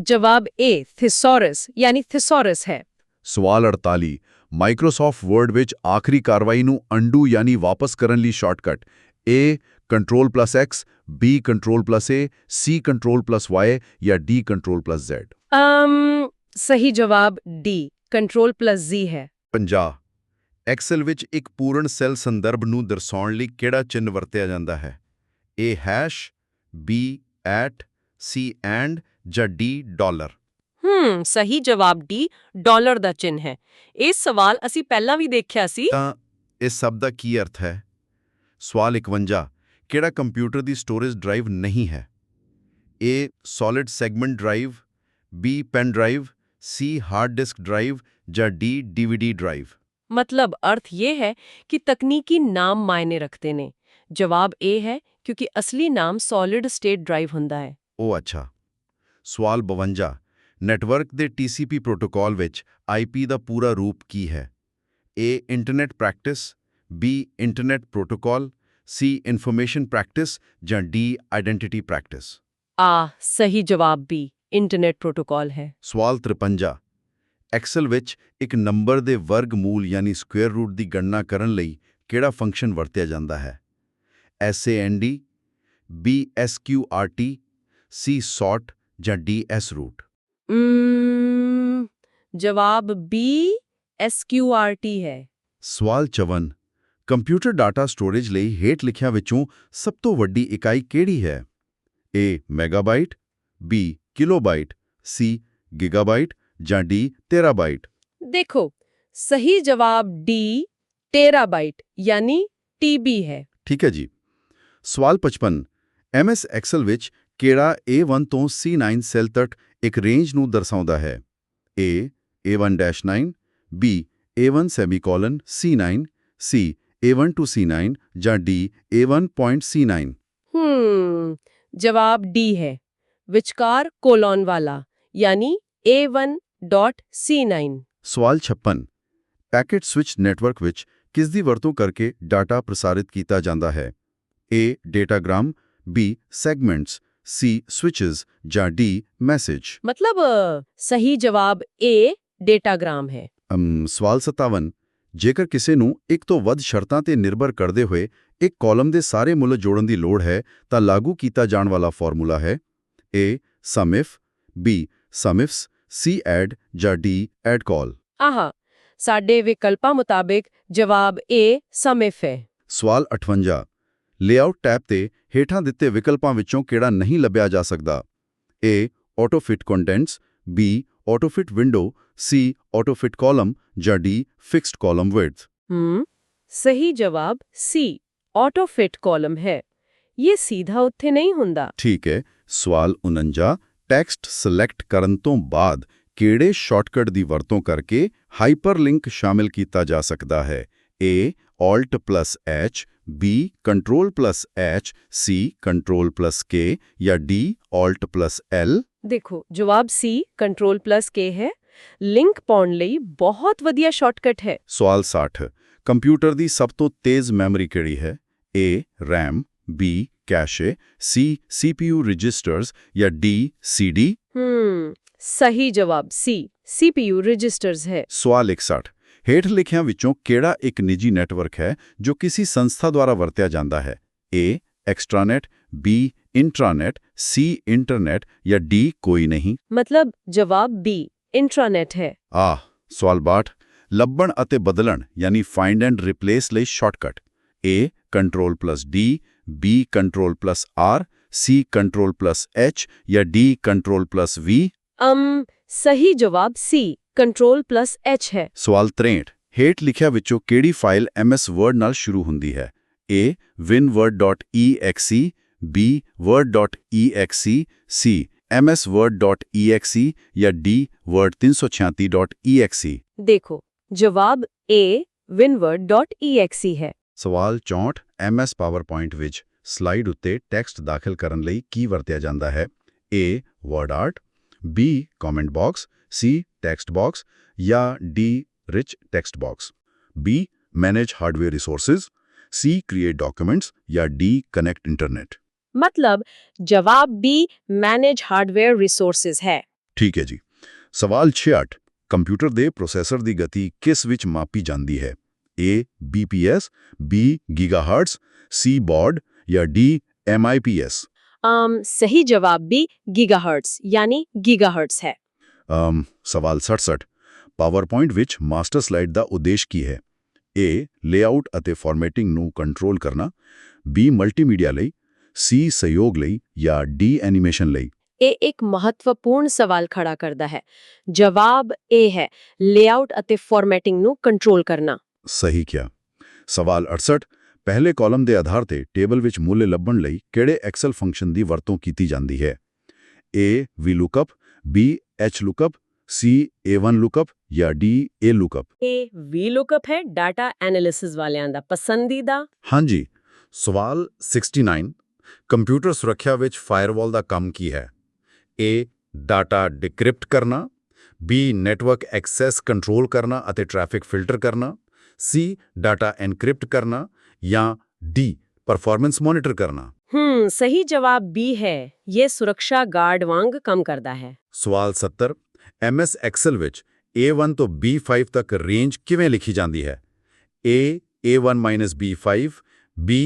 ਜਵਾਬ A ਥਿਸੋਰਸ ਯਾਨੀ ਥਿਸੋਰਸ ਹੈ। ਸਵਾਲ 48 ਮਾਈਕਰੋਸਾਫਟ ਵਰਡ ਵਿੱਚ ਆਖਰੀ ਕਾਰਵਾਈ ਨੂੰ ਅਨਡੂ ਯਾਨੀ ਵਾਪਸ ਕਰਨ ਲਈ shortcut A Ctrl+X, B Ctrl+A, C Ctrl+Y ਜਾਂ D Ctrl+Z। ਸਹੀ ਜਵਾਬ D Ctrl+Z ਹੈ। 50 ਐਕਸਲ ਵਿੱਚ ਇੱਕ ਪੂਰਨ ਸੈੱਲ ਸੰਦਰਭ ਨੂੰ ਦਰਸਾਉਣ ਲਈ ਕਿਹੜਾ ਚਿੰਨ੍ਹ ਵਰਤਿਆ ਜਾਂਦਾ ਹੈ? A hash, B at, C and ਜਾਂ D ਡਾਲਰ। ਸਹੀ ਜਵਾਬ D ਡਾਲਰ ਦਾ ਚਿੰਨ੍ਹ ਹੈ। ਇਹ ਸਵਾਲ ਅਸੀਂ ਪਹਿਲਾਂ ਵੀ ਦੇਖਿਆ ਸੀ। ਤਾਂ ਇਸ ਸ਼ਬਦ ਦਾ ਕੀ ਅਰਥ ਹੈ? ਸਵਾਲ 51 ਕਿਹੜਾ ਕੰਪਿਊਟਰ ਦੀ ਸਟੋਰੇਜ ਡਰਾਈਵ ਨਹੀਂ ਹੈ? A solid segment drive, B pen drive, C hard disk drive ਜਾਂ D DVD ਡਰਾਈਵ। ਮਤਲਬ ਅਰਥ ਇਹ ਹੈ ਕਿ ਤਕਨੀਕੀ ਨਾਮ ਮਾਇਨੇ ਰੱਖਦੇ ਨੇ। ਜਵਾਬ A ਹੈ ਕਿਉਂਕਿ ਅਸਲੀ ਨਾਮ ਸੋਲਿਡ ਸਟੇਟ ਡਰਾਈਵ ਹੁੰਦਾ ਹੈ। ਉਹ ਅੱਛਾ। ਸਵਾਲ 52 ਨੈਟਵਰਕ ਦੇ TCP ਪ੍ਰੋਟੋਕਾਲ ਵਿੱਚ IP ਦਾ ਪੂਰਾ ਰੂਪ ਕੀ ਹੈ? A internet practice, B internet protocol, C information practice ਜਾਂ D ਆਇਡੈਂਟੀਟੀ ਪ੍ਰੈਕਟਿਸ। ਸਹੀ ਜਵਾਬ B ਇੰਟਰਨੈਟ ਪ੍ਰੋਟੋਕਾਲ ਹੈ। ਸਵਾਲ 53 ਐਕਸਲ ਵਿੱਚ ਇੱਕ ਨੰਬਰ ਦੇ ਵਰਗਮੂਲ ਯਾਨੀ ਸਕੁਅਰ ਰੂਟ ਦੀ ਗਣਨਾ ਕਰਨ ਲਈ ਕਿਹੜਾ ਫੰਕਸ਼ਨ ਵਰਤਿਆ ਜਾਂਦਾ ਹੈ? SAND, B SQRT, C sort ਜਾਂ D SRoot। ਜਵਾਬ B SQRT ਹੈ। ਸਵਾਲ 54 ਕੰਪਿਊਟਰ ਡਾਟਾ ਸਟੋਰੇਜ ਲਈ ਹੇਠ ਲਿਖਿਆਂ ਵਿੱਚੋਂ ਸਭ ਤੋਂ ਵੱਡੀ ਇਕਾਈ ਕਿਹੜੀ ਹੈ? A ਮੈਗਾਬਾਈਟ, B kilobyte, C gigabyte ਜਾਂ D ਟੇਰਾਬਾਈਟ। ਦੇਖੋ ਸਹੀ ਜਵਾਬ D ਟੇਰਾਬਾਈਟ ਯਾਨੀ TB ਹੈ। ਠੀਕ ਹੈ ਜੀ। ਸਵਾਲ 55 MS ਐਕਸਲ ਵਿੱਚ ਕਿਹੜਾ A1 ਤੋਂ C9 ਸੈੱਲ ਤੱਕ ਇੱਕ ਰੇਂਜ ਨੂੰ ਦਰਸਾਉਂਦਾ ਹੈ? A A1-9, B A1 semicolon C9, C A1 to C9 ਜਾਂ D A1.C9। ਜਵਾਬ D ਹੈ ਵਿਚਕਾਰ ਕੋਲੋਨ ਵਾਲਾ ਯਾਨੀ A1.C9। ਸਵਾਲ 56 ਪੈਕੇਟ ਸਵਿਚ ਨੈਟਵਰਕ ਵਿੱਚ ਕਿਸ ਦੀ ਵਰਤੋਂ ਕਰਕੇ ਡਾਟਾ ਪ੍ਰਸਾਰਿਤ ਕੀਤਾ ਜਾਂਦਾ ਹੈ? A ਡੇਟਾਗ੍ਰਾਮ, B segments, C switches ਜਾਂ D ਮੈਸੇਜ। ਮਤਲਬ ਸਹੀ ਜਵਾਬ A ਡੇਟਾਗ੍ਰਾਮ ਹੈ। ਸਵਾਲ 57 ਜੇਕਰ ਕਿਸੇ ਨੂੰ ਇੱਕ ਤੋਂ ਵੱਧ ਸ਼ਰਤਾਂ ਤੇ ਨਿਰਭਰ ਕਰਦੇ ਹੋਏ ਇੱਕ ਕਾਲਮ ਦੇ ਸਾਰੇ ਮੁੱਲ ਜੋੜਨ ਦੀ ਲੋੜ ਹੈ ਤਾਂ ਲਾਗੂ ਕੀਤਾ ਜਾਣ ਵਾਲਾ ਫਾਰਮੂਲਾ ਹੈ A SUMIF, B SUMIFS, C add ਜਾਂ D add call। ਸਾਡੇ ਵਿਕਲਪਾਂ ਮੁਤਾਬਿਕ ਜਵਾਬ A SUMIF ਹੈ। ਸਵਾਲ 58 ਲੇਆਊਟ ਟੈਬ ਤੇ ਹੇਠਾਂ ਦਿੱਤੇ ਵਿਕਲਪਾਂ ਵਿੱਚੋਂ ਕਿਹੜਾ ਨਹੀਂ ਲੱਭਿਆ ਜਾ ਸਕਦਾ? A auto fit contents, B auto fit window, C auto fit column ਜਾਂ D ਫਿਕਸਡ ਕਾਲਮ ਵਿਡਥ। ਸਹੀ ਜਵਾਬ C ਆਟੋ ਫਿਟ ਕਾਲਮ ਹੈ। ਇਹ ਸਿੱਧਾ ਉੱਥੇ ਨਹੀਂ ਹੁੰਦਾ। ਠੀਕ ਹੈ। ਸਵਾਲ 49 ਟੈਕਸਟ ਸਿਲੈਕਟ ਕਰਨ ਤੋਂ ਬਾਅਦ ਕਿਹੜੇ ਸ਼ਾਰਟਕਟ ਦੀ ਵਰਤੋਂ ਕਰਕੇ ਹਾਈਪਰਲਿੰਕ ਸ਼ਾਮਿਲ ਕੀਤਾ ਜਾ ਸਕਦਾ ਹੈ? A Alt+H, B Ctrl+H, C Ctrl+K ਜਾਂ D Alt+L। ਦੇਖੋ ਜਵਾਬ C Ctrl+K ਹੈ। ਲਿੰਕ ਪਾਉਣ ਲਈ ਬਹੁਤ ਵਧੀਆ ਸ਼ਾਰਟਕਟ ਹੈ। ਸਵਾਲ 60 ਕੰਪਿਊਟਰ ਦੀ ਸਭ ਤੋਂ ਤੇਜ਼ ਮੈਮਰੀ ਕਿਹੜੀ ਹੈ? A RAM, B ਕੈਸ਼ੇ, C CPU registers ਜਾਂ D CD। ਸਹੀ ਜਵਾਬ C CPU ਰਜਿਸਟਰਸ ਹੈ। ਸਵਾਲ 61 ਹੇਠ ਲਿਖਿਆਂ ਵਿੱਚੋਂ ਕਿਹੜਾ ਇੱਕ ਨਿੱਜੀ ਨੈਟਵਰਕ ਹੈ ਜੋ ਕਿਸੇ ਸੰਸਥਾ ਦੁਆਰਾ ਵਰਤਿਆ ਜਾਂਦਾ ਹੈ? A ਐਕਸਟਰਾਨੈਟ, B ਇੰਟਰਾਨੈਟ, C ਇੰਟਰਨੈਟ ਜਾਂ D ਕੋਈ ਨਹੀਂ। ਮਤਲਬ ਜਵਾਬ B ਇੰਟਰਾਨੈਟ ਹੈ। ਸਵਾਲ 62 ਲੱਭਣ ਅਤੇ ਬਦਲਣ ਯਾਨੀ ਫਾਈਂਡ ਐਂਡ ਰਿਪਲੇਸ ਲਈ shortcut A Ctrl+D, B Ctrl+R, C Ctrl+H ਜਾਂ D Ctrl+V। ਸਹੀ ਜਵਾਬ C Ctrl+H ਹੈ। ਸਵਾਲ 63 ਹੇਠ ਲਿਖਿਆਂ ਵਿੱਚੋਂ ਕਿਹੜੀ ਫਾਈਲ MS Word ਨਾਲ ਸ਼ੁਰੂ ਹੁੰਦੀ ਹੈ? A winword.exe, B word.exe, C MS Word.exe ਜਾਂ D Word336.exe। ਦੇਖੋ ਜਵਾਬ A winword.exe ਹੈ। ਸਵਾਲ 64 MS PowerPoint ਵਿੱਚ ਸਲਾਈਡ ਉੱਤੇ ਟੈਕਸਟ ਦਾਖਲ ਕਰਨ ਲਈ ਕੀ ਵਰਤਿਆ ਜਾਂਦਾ ਹੈ? A word art, B comment box, C text box ਜਾਂ D rich text box. B. Manage hardware resources. C. Create documents. या D. Connect internet. मतलब जवाब B मैनेज हार्डवेयर रिसोर्सेज है। ਠੀਕ ਹੈ ਜੀ। ਸਵਾਲ 68 ਕੰਪਿਊਟਰ ਦੇ ਪ੍ਰੋਸੈਸਰ ਦੀ ਗਤੀ ਕਿਸ ਵਿੱਚ ਮਾਪੀ ਜਾਂਦੀ ਹੈ? A. BPS, B. ਗੀਗਾਹਰਟਜ਼, C. baud ਜਾਂ D. MIPS. सही जवाब B गीगाहर्ट्ज यानी गीगाहर्ट्ज है। ਸਵਾਲ 67 ਪਾਵਰਪੁਆਇੰਟ ਵਿੱਚ ਮਾਸਟਰ ਸਲਾਈਡ ਦਾ ਉਦੇਸ਼ ਕੀ ਹੈ? A. ਲੇਆਊਟ ਅਤੇ ਫਾਰਮੈਟਿੰਗ ਨੂੰ ਕੰਟਰੋਲ ਕਰਨਾ, B. ਮਲਟੀਮੀਡੀਆ ਲਈ, C. ਸਹਿਯੋਗ ਲਈ ਜਾਂ D. ਐਨੀਮੇਸ਼ਨ ਲਈ। ਇਹ ਇੱਕ ਮਹੱਤਵਪੂਰਨ ਸਵਾਲ ਖੜਾ ਕਰਦਾ ਹੈ। ਜਵਾਬ A ਹੈ ਲੇਆਊਟ ਅਤੇ ਫਾਰਮੈਟਿੰਗ ਨੂੰ ਕੰਟਰੋਲ ਕਰਨਾ। ਸਹੀ ਕਿਹਾ। ਸਵਾਲ 68 ਪਹਿਲੇ ਕਾਲਮ ਦੇ ਆਧਾਰ ਤੇ ਟੇਬਲ ਵਿੱਚ ਮੁੱਲ ਲੱਭਣ ਲਈ ਕਿਹੜੇ ਐਕਸਲ ਫੰਕਸ਼ਨ ਦੀ ਵਰਤੋਂ ਕੀਤੀ ਜਾਂਦੀ ਹੈ? A. VLOOKUP, B. HLOOKUP, C. A1 lookup ਜਾਂ D. A lookup। ਇਹ VLOOKUP ਹੈ ਡਾਟਾ ਐਨਾਲਿਸਿਸ ਵਾਲਿਆਂ ਦਾ ਪਸੰਦੀਦਾ। ਹਾਂਜੀ। ਸਵਾਲ 69 ਕੰਪਿਊਟਰ ਸੁਰੱਖਿਆ ਵਿੱਚ ਫਾਇਰਵਾਲ ਦਾ ਕੰਮ ਕੀ ਹੈ? A. ਡਾਟਾ ਡਿਕ੍ਰਿਪਟ ਕਰਨਾ, B. ਨੈਟਵਰਕ ਐਕਸੈਸ ਕੰਟਰੋਲ ਕਰਨਾ ਅਤੇ ਟ੍ਰੈਫਿਕ ਫਿਲਟਰ ਕਰਨਾ, C. ਡਾਟਾ ਐਨਕ੍ਰਿਪਟ ਕਰਨਾ ਜਾਂ D. ਪਰਫਾਰਮੈਂਸ ਮੋਨੀਟਰ ਕਰਨਾ। ਸਹੀ ਜਵਾਬ B ਹੈ। ਇਹ ਸੁਰੱਖਿਆ ਗਾਰਡ ਵਾਂਗ ਕੰਮ ਕਰਦਾ ਹੈ। ਸਵਾਲ 70 MS ਐਕਸਲ ਵਿੱਚ A1 ਤੋਂ B5 ਤੱਕ ਰੇਂਜ ਕਿਵੇਂ ਲਿਖੀ ਜਾਂਦੀ ਹੈ? A. A1-B5, B.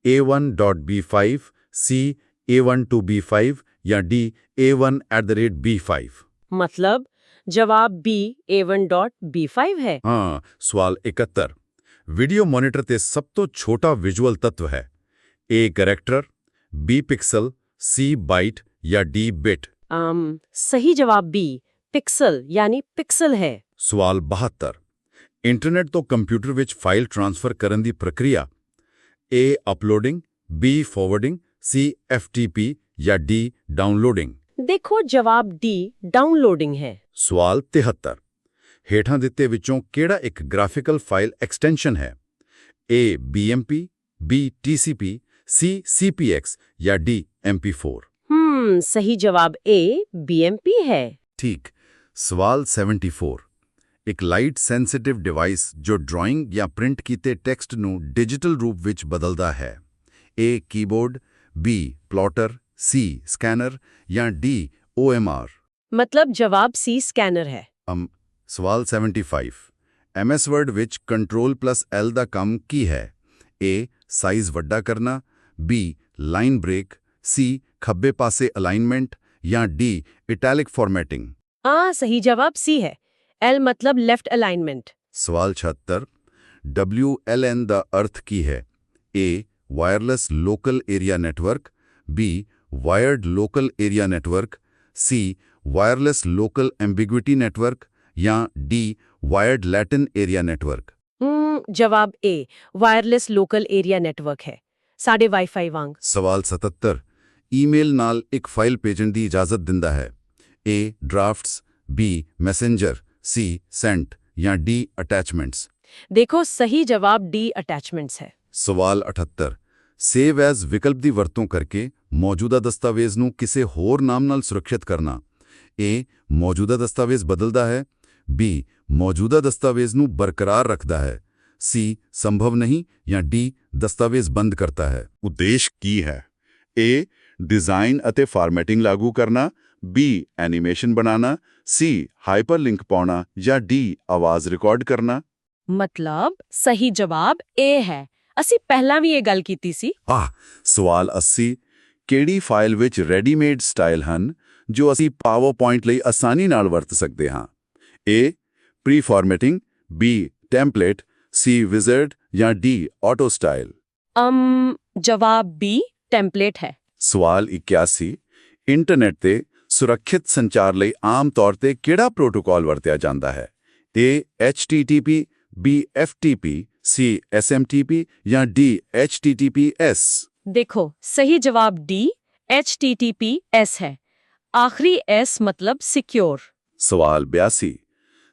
A1.B5, C. A1 to B5 ਜਾਂ D. A1@B5। मतलब ਜਵਾਬ B A1.B5 ਹੈ। ਹਾਂ। ਸਵਾਲ 71 ਵੀਡੀਓ ਮੋਨੀਟਰ ਤੇ ਸਭ ਤੋਂ ਛੋਟਾ ਵਿਜ਼ੂਅਲ ਤੱਤਵ ਹੈ? A. Character, B. Pixel, C. Byte ਜਾਂ D. ਬਿਟ। ਸਹੀ ਜਵਾਬ B ਪਿਕਸਲ ਯਾਨੀ ਪਿਕਸਲ ਹੈ। ਸਵਾਲ 72 ਇੰਟਰਨੈਟ ਤੋਂ ਕੰਪਿਊਟਰ ਵਿੱਚ ਫਾਈਲ ਟ੍ਰਾਂਸਫਰ ਕਰਨ ਦੀ ਪ੍ਰਕਿਰਿਆ? A. Uploading, B. Forwarding, C. FTP ਜਾਂ D. ਡਾਊਨਲੋਡਿੰਗ। ਦੇਖੋ ਜਵਾਬ D ਡਾਊਨਲੋਡਿੰਗ ਹੈ। ਸਵਾਲ 73 ਹੇਠਾਂ ਦਿੱਤੇ ਵਿੱਚੋਂ ਕਿਹੜਾ ਇੱਕ ਗ੍ਰਾਫਿਕਲ ਫਾਈਲ ਐਕਸਟੈਂਸ਼ਨ ਹੈ? A. BMP, B. TCP, C. CPX ਜਾਂ D. MP4। ਸਹੀ ਜਵਾਬ A BMP ਹੈ। ਠੀਕ। ਸਵਾਲ 74 ਇੱਕ ਲਾਈਟ ਸੈਂਸਿਟਿਵ ਡਿਵਾਈਸ ਜੋ ਡਰਾਇੰਗ ਜਾਂ ਪ੍ਰਿੰਟ ਕੀਤੇ ਟੈਕਸਟ ਨੂੰ ਡਿਜੀਟਲ ਰੂਪ ਵਿੱਚ ਬਦਲਦਾ ਹੈ? A. Keyboard, B. ਪਲੋਟਰ, C. Scanner ਜਾਂ D. OMR। ਮਤਲਬ ਜਵਾਬ C ਸਕੈਨਰ ਹੈ। ਸਵਾਲ 75 MS ਵਰਡ ਵਿੱਚ Ctrl+L ਦਾ ਕੰਮ ਕੀ ਹੈ? A. ਸਾਈਜ਼ ਵੱਡਾ ਕਰਨਾ, B. Line break, C. ਖੱਬੇ ਪਾਸੇ ਅਲਾਈਨਮੈਂਟ ਜਾਂ D. Italic formatting. ਸਹੀ ਜਵਾਬ C ਹੈ। L ਮਤਲਬ ਲੈਫਟ ਅਲਾਈਨਮੈਂਟ। ਸਵਾਲ 76 WLAN ਦਾ ਅਰਥ ਕੀ ਹੈ? A. Wireless local area network, B. Wired local area network, C. Wireless local ambiguity network ਜਾਂ D. Wired Latin area network. ਜਵਾਬ A wireless local area network ਹੈ ਸਾਡੇ ਵਾਈਫਾਈ ਵਾਂਗ। ਸਵਾਲ 77 ਈਮੇਲ ਨਾਲ ਇੱਕ ਫਾਈਲ ਭੇਜਣ ਦੀ ਇਜਾਜ਼ਤ ਦਿੰਦਾ ਹੈ? A. Drafts, B. Messenger, C. Sent ਜਾਂ D. ਅਟੈਚਮੈਂਟਸ। ਦੇਖੋ ਸਹੀ ਜਵਾਬ D ਅਟੈਚਮੈਂਟਸ ਹੈ। ਸਵਾਲ 78 ਸੇਵ ਐਜ਼ ਵਿਕਲਪ ਦੀ ਵਰਤੋਂ ਕਰਕੇ ਮੌਜੂਦਾ ਦਸਤਾਵੇਜ਼ ਨੂੰ ਕਿਸੇ ਹੋਰ ਨਾਮ ਨਾਲ ਸੁਰੱਖਿਅਤ ਕਰਨਾ? A. ਮੌਜੂਦਾ ਦਸਤਾਵੇਜ਼ ਬਦਲਦਾ ਹੈ, B. ਮੌਜੂਦਾ ਦਸਤਾਵੇਜ਼ ਨੂੰ ਬਰਕਰਾਰ ਰੱਖਦਾ ਹੈ, C. ਸੰਭਵ ਨਹੀਂ ਜਾਂ D. ਦਸਤਾਵੇਜ਼ ਬੰਦ ਕਰਤਾ ਹੈ। ਉਦੇਸ਼ ਕੀ ਹੈ? A. ਡਿਜ਼ਾਈਨ ਅਤੇ ਫਾਰਮੈਟਿੰਗ ਲਾਗੂ ਕਰਨਾ, B. ਐਨੀਮੇਸ਼ਨ ਬਣਾਉਣਾ, C. ਹਾਈਪਰਲਿੰਕ ਪਾਉਣਾ ਜਾਂ D. ਆਵਾਜ਼ ਰਿਕਾਰਡ ਕਰਨਾ। ਮਤਲਬ ਸਹੀ ਜਵਾਬ A ਹੈ। ਅਸੀਂ ਪਹਿਲਾਂ ਵੀ ਇਹ ਗੱਲ ਕੀਤੀ ਸੀ। ਸਵਾਲ 80 ਕਿਹੜੀ ਫਾਈਲ ਵਿੱਚ ਰੈਡੀਮੇਡ ਸਟਾਈਲ ਹਨ ਜੋ ਅਸੀਂ ਪਾਵਰਪੁਆਇੰਟ ਲਈ ਆਸਾਨੀ ਨਾਲ ਵਰਤ ਸਕਦੇ ਹਾਂ? A. Pre formatting, B. Template, C. Wizard ਜਾਂ D. Auto style. ਜਵਾਬ B ਟੈਂਪਲੇਟ ਹੈ। ਸਵਾਲ 81 ਇੰਟਰਨੈਟ ਤੇ ਸੁਰੱਖਿਅਤ ਸੰਚਾਰ ਲਈ ਆਮ ਤੌਰ ਤੇ ਕਿਹੜਾ ਪ੍ਰੋਟੋਕਾਲ ਵਰਤਿਆ ਜਾਂਦਾ ਹੈ? A. HTTP, B. FTP, C. SMTP ਜਾਂ D. HTTPS। ਦੇਖੋ ਸਹੀ ਜਵਾਬ D HTTPS ਹੈ। ਆਖਰੀ S ਮਤਲਬ ਸਿਕਿਉਰ। ਸਵਾਲ 82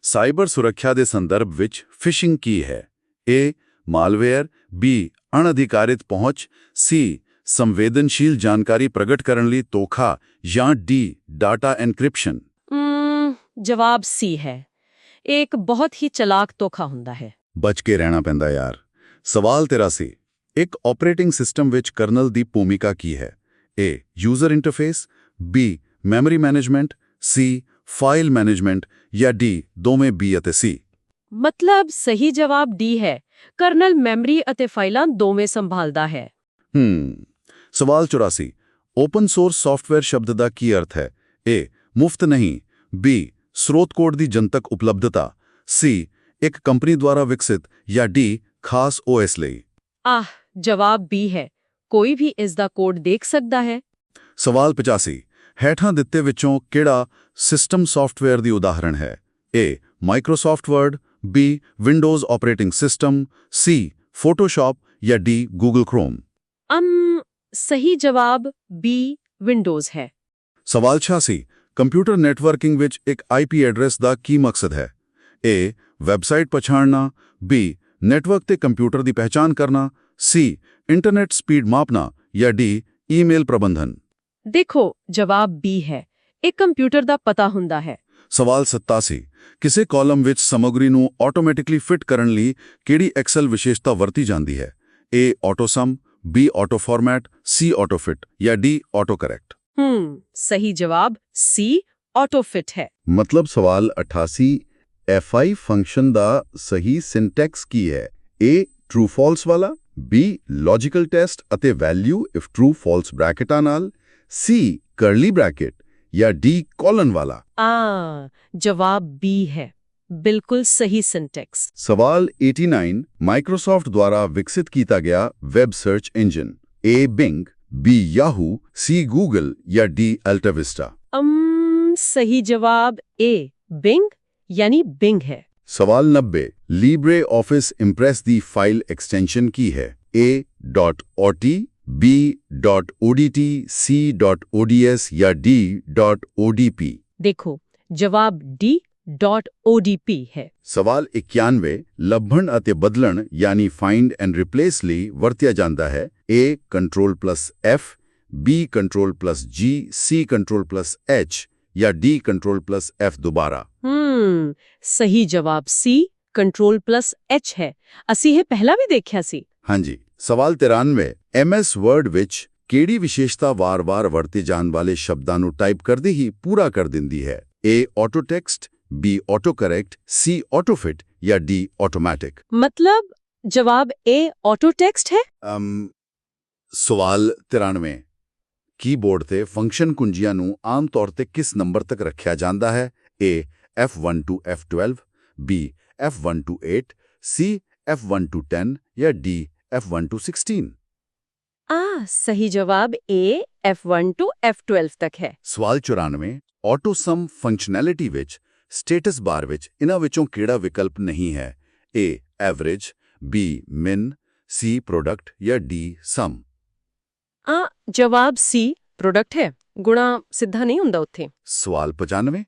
ਸਾਈਬਰ ਸੁਰੱਖਿਆ ਦੇ ਸੰਦਰਭ ਵਿੱਚ ਫਿਸ਼ਿੰਗ ਕੀ ਹੈ? A. Malware, B. ਅਣਅਧਿਕਾਰਿਤ ਪਹੁੰਚ, C. ਸੰਵੇਦਨਸ਼ੀਲ ਜਾਣਕਾਰੀ ਪ੍ਰਗਟ ਕਰਨ ਲਈ ਧੋਖਾ ਜਾਂ D. Data encryption. ਜਵਾਬ C ਹੈ। ਇਹ ਇੱਕ ਬਹੁਤ ਹੀ ਚਲਾਕ ਧੋਖਾ ਹੁੰਦਾ ਹੈ। ਬਚ ਕੇ ਰਹਿਣਾ ਪੈਂਦਾ ਯਾਰ। ਸਵਾਲ ਤੇਰਾ ਸੀ, ਇੱਕ ਆਪਰੇਟਿੰਗ ਸਿਸਟਮ ਵਿੱਚ ਕਰਨਲ ਦੀ ਭੂਮਿਕਾ ਕੀ ਹੈ? A. User interface, B. Memory management, C. File management ਜਾਂ D. ਦੋਵੇਂ B ਅਤੇ C। ਮਤਲਬ ਸਹੀ ਜਵਾਬ D ਹੈ। ਕਰਨਲ ਮੈਮਰੀ ਅਤੇ ਫਾਈਲਾਂ ਦੋਵੇਂ ਸੰਭਾਲਦਾ ਹੈ। ਸਵਾਲ 84, ਓਪਨ ਸੋਰਸ ਸੌਫਟਵੇਅਰ ਸ਼ਬਦ ਦਾ ਕੀ ਅਰਥ ਹੈ? A. ਮੁਫਤ ਨਹੀਂ, B. ਸਰੋਤ ਕੋਡ ਦੀ ਜਨਤਕ ਉਪਲਬਧਤਾ, C. ਇੱਕ ਕੰਪਨੀ ਦੁਆਰਾ ਵਿਕਸਿਤ ਜਾਂ D. ਖਾਸ OS ਲਈ। ਜਵਾਬ B ਹੈ। ਕੋਈ ਵੀ ਇਸ ਦਾ ਕੋਡ ਦੇਖ ਸਕਦਾ ਹੈ। ਸਵਾਲ 85, ਹੇਠਾਂ ਦਿੱਤੇ ਵਿੱਚੋਂ ਕਿਹੜਾ ਸਿਸਟਮ ਸੌਫਟਵੇਅਰ ਦੀ ਉਦਾਹਰਣ ਹੈ? A. Microsoft Word, B. Windows operating system, C. Photoshop ਜਾਂ D. Google Chrome. ਸਹੀ ਜਵਾਬ B. ਵਿੰਡੋਜ਼ ਹੈ। ਸਵਾਲ 86, ਕੰਪਿਊਟਰ ਨੈਟਵਰਕਿੰਗ ਵਿੱਚ ਇੱਕ IP ਐਡਰੈਸ ਦਾ ਕੀ ਮਕਸਦ ਹੈ? A. ਵੈਬਸਾਈਟ ਪਛਾਣਨਾ, B. ਨੈਟਵਰਕ ਤੇ ਕੰਪਿਊਟਰ ਦੀ ਪਹਿਚਾਣ ਕਰਨਾ, C. ਇੰਟਰਨੈਟ ਸਪੀਡ ਮਾਪਣਾ ਜਾਂ D. ਈਮੇਲ ਪ੍ਰਬੰਧਨ। ਦੇਖੋ, ਜਵਾਬ B ਹੈ। ਇਹ ਕੰਪਿਊਟਰ ਦਾ ਪਤਾ ਹੁੰਦਾ ਹੈ। ਸਵਾਲ 87, ਕਿਸੇ ਕਾਲਮ ਵਿੱਚ ਸਮੱਗਰੀ ਨੂੰ ਆਟੋਮੈਟਿਕਲੀ ਫਿਟ ਕਰਨ ਲਈ ਕਿਹੜੀ ਐਕਸਲ ਵਿਸ਼ੇਸ਼ਤਾ ਵਰਤੀ ਜਾਂਦੀ ਹੈ? A. ਆਟੋਸਮ, B. Auto format, C. Auto fit ਜਾਂ D. Auto correct. ਸਹੀ ਜਵਾਬ C. ਆਟੋ ਫਿਟ ਹੈ। ਮਤਲਬ ਸਵਾਲ 88, FI ਫੰਕਸ਼ਨ ਦਾ ਸਹੀ ਸਿੰਟੈਕਸ ਕੀ ਹੈ? A. ਟਰੂ ਫਾਲਸ ਵਾਲਾ, B. ਲੌਜੀਕਲ ਟੈਸਟ ਅਤੇ ਵੈਲਿਊ ਇਫ ਟਰੂ ਫਾਲਸ ਬ੍ਰੈਕਟਾਂ ਨਾਲ, C. ਕਰਲੀ ਬ੍ਰੈਕਟ ਜਾਂ D. ਕੋਲਨ ਵਾਲਾ। ਜਵਾਬ B ਹੈ। ਬਿਲਕੁਲ ਸਹੀ ਸਿੰਟੈਕਸ। ਸਵਾਲ 89, ਮਾਈਕਰੋਸਾਫਟ ਦੁਆਰਾ ਵਿਕਸਿਤ ਕੀਤਾ ਗਿਆ web search engine, A. Bing, B. Yahoo, C. Google ਜਾਂ D. Alta Vista। ਸਹੀ ਜਵਾਬ A. Bing ਯਾਨੀ Bing ਹੈ। ਸਵਾਲ 90, ਲੀਬਰੇ ਆਫਿਸ ਇੰਪ੍ਰੈਸ ਦੀ ਫਾਈਲ ਐਕਸਟੈਂਸ਼ਨ ਕੀ ਹੈ? A. .ot, B. .odt, C. .ods ਜਾਂ D. .odp। ਦੇਖੋ, ਜਵਾਬ D. .odp ਹੈ। ਸਵਾਲ 91, ਲੱਭਣ ਅਤੇ ਬਦਲਣ ਯਾਨੀ ਫਾਈਂਡ ਐਂਡ ਰਿਪਲੇਸ ਲਈ ਵਰਤਿਆ ਜਾਂਦਾ ਹੈ? A. Ctrl+F, B. Ctrl+G, C. Ctrl+H ਜਾਂ D. Ctrl+F ਦੁਬਾਰਾ। ਸਹੀ ਜਵਾਬ C. Ctrl+H ਹੈ। ਅਸੀਂ ਇਹ ਪਹਿਲਾਂ ਵੀ ਦੇਖਿਆ ਸੀ। ਹਾਂਜੀ। ਸਵਾਲ 93, MS ਵਰਡ ਵਿੱਚ ਕਿਹੜੀ ਵਿਸ਼ੇਸ਼ਤਾ ਵਾਰ-ਵਾਰ ਵਰਤੇ ਜਾਣ ਵਾਲੇ ਸ਼ਬਦਾਂ ਨੂੰ ਟਾਈਪ ਕਰਦੇ ਹੀ ਪੂਰਾ ਕਰ ਦਿੰਦੀ ਹੈ? A. Auto text, B. Auto correct, C. Auto fit ਜਾਂ D. ਆਟੋਮੈਟਿਕ। ਮਤਲਬ ਜਵਾਬ A. ਆਟੋ ਟੈਕਸਟ ਹੈ। ਸਵਾਲ 93, ਕੀਬੋਰਡ ਤੇ ਫੰਕਸ਼ਨ ਕੁੰਜੀਆਂ ਨੂੰ ਆਮ ਤੌਰ ਤੇ ਕਿਸ ਨੰਬਰ ਤੱਕ ਰੱਖਿਆ ਜਾਂਦਾ ਹੈ? A. F1 to F12, B. F1 to 8, C. F1 to 10 ਜਾਂ D. F1 to 16। ਸਹੀ ਜਵਾਬ A. F1 to F12 ਤੱਕ ਹੈ। ਸਵਾਲ 94, ਆਟੋ ਸਮ ਫੰਕਸ਼ਨੈਲਿਟੀ ਵਿੱਚ ਸਟੇਟਸ ਬਾਰ ਵਿੱਚ ਇਹਨਾਂ ਵਿੱਚੋਂ ਕਿਹੜਾ ਵਿਕਲਪ ਨਹੀਂ ਹੈ? A. Average, B. Min, C. Product ਜਾਂ D. ਸਮ। ਜਵਾਬ C. ਪ੍ਰੋਡਕਟ ਹੈ। ਗੁਣਾ ਸਿੱਧਾ ਨਹੀਂ ਹੁੰਦਾ ਉੱਥੇ। ਸਵਾਲ 95,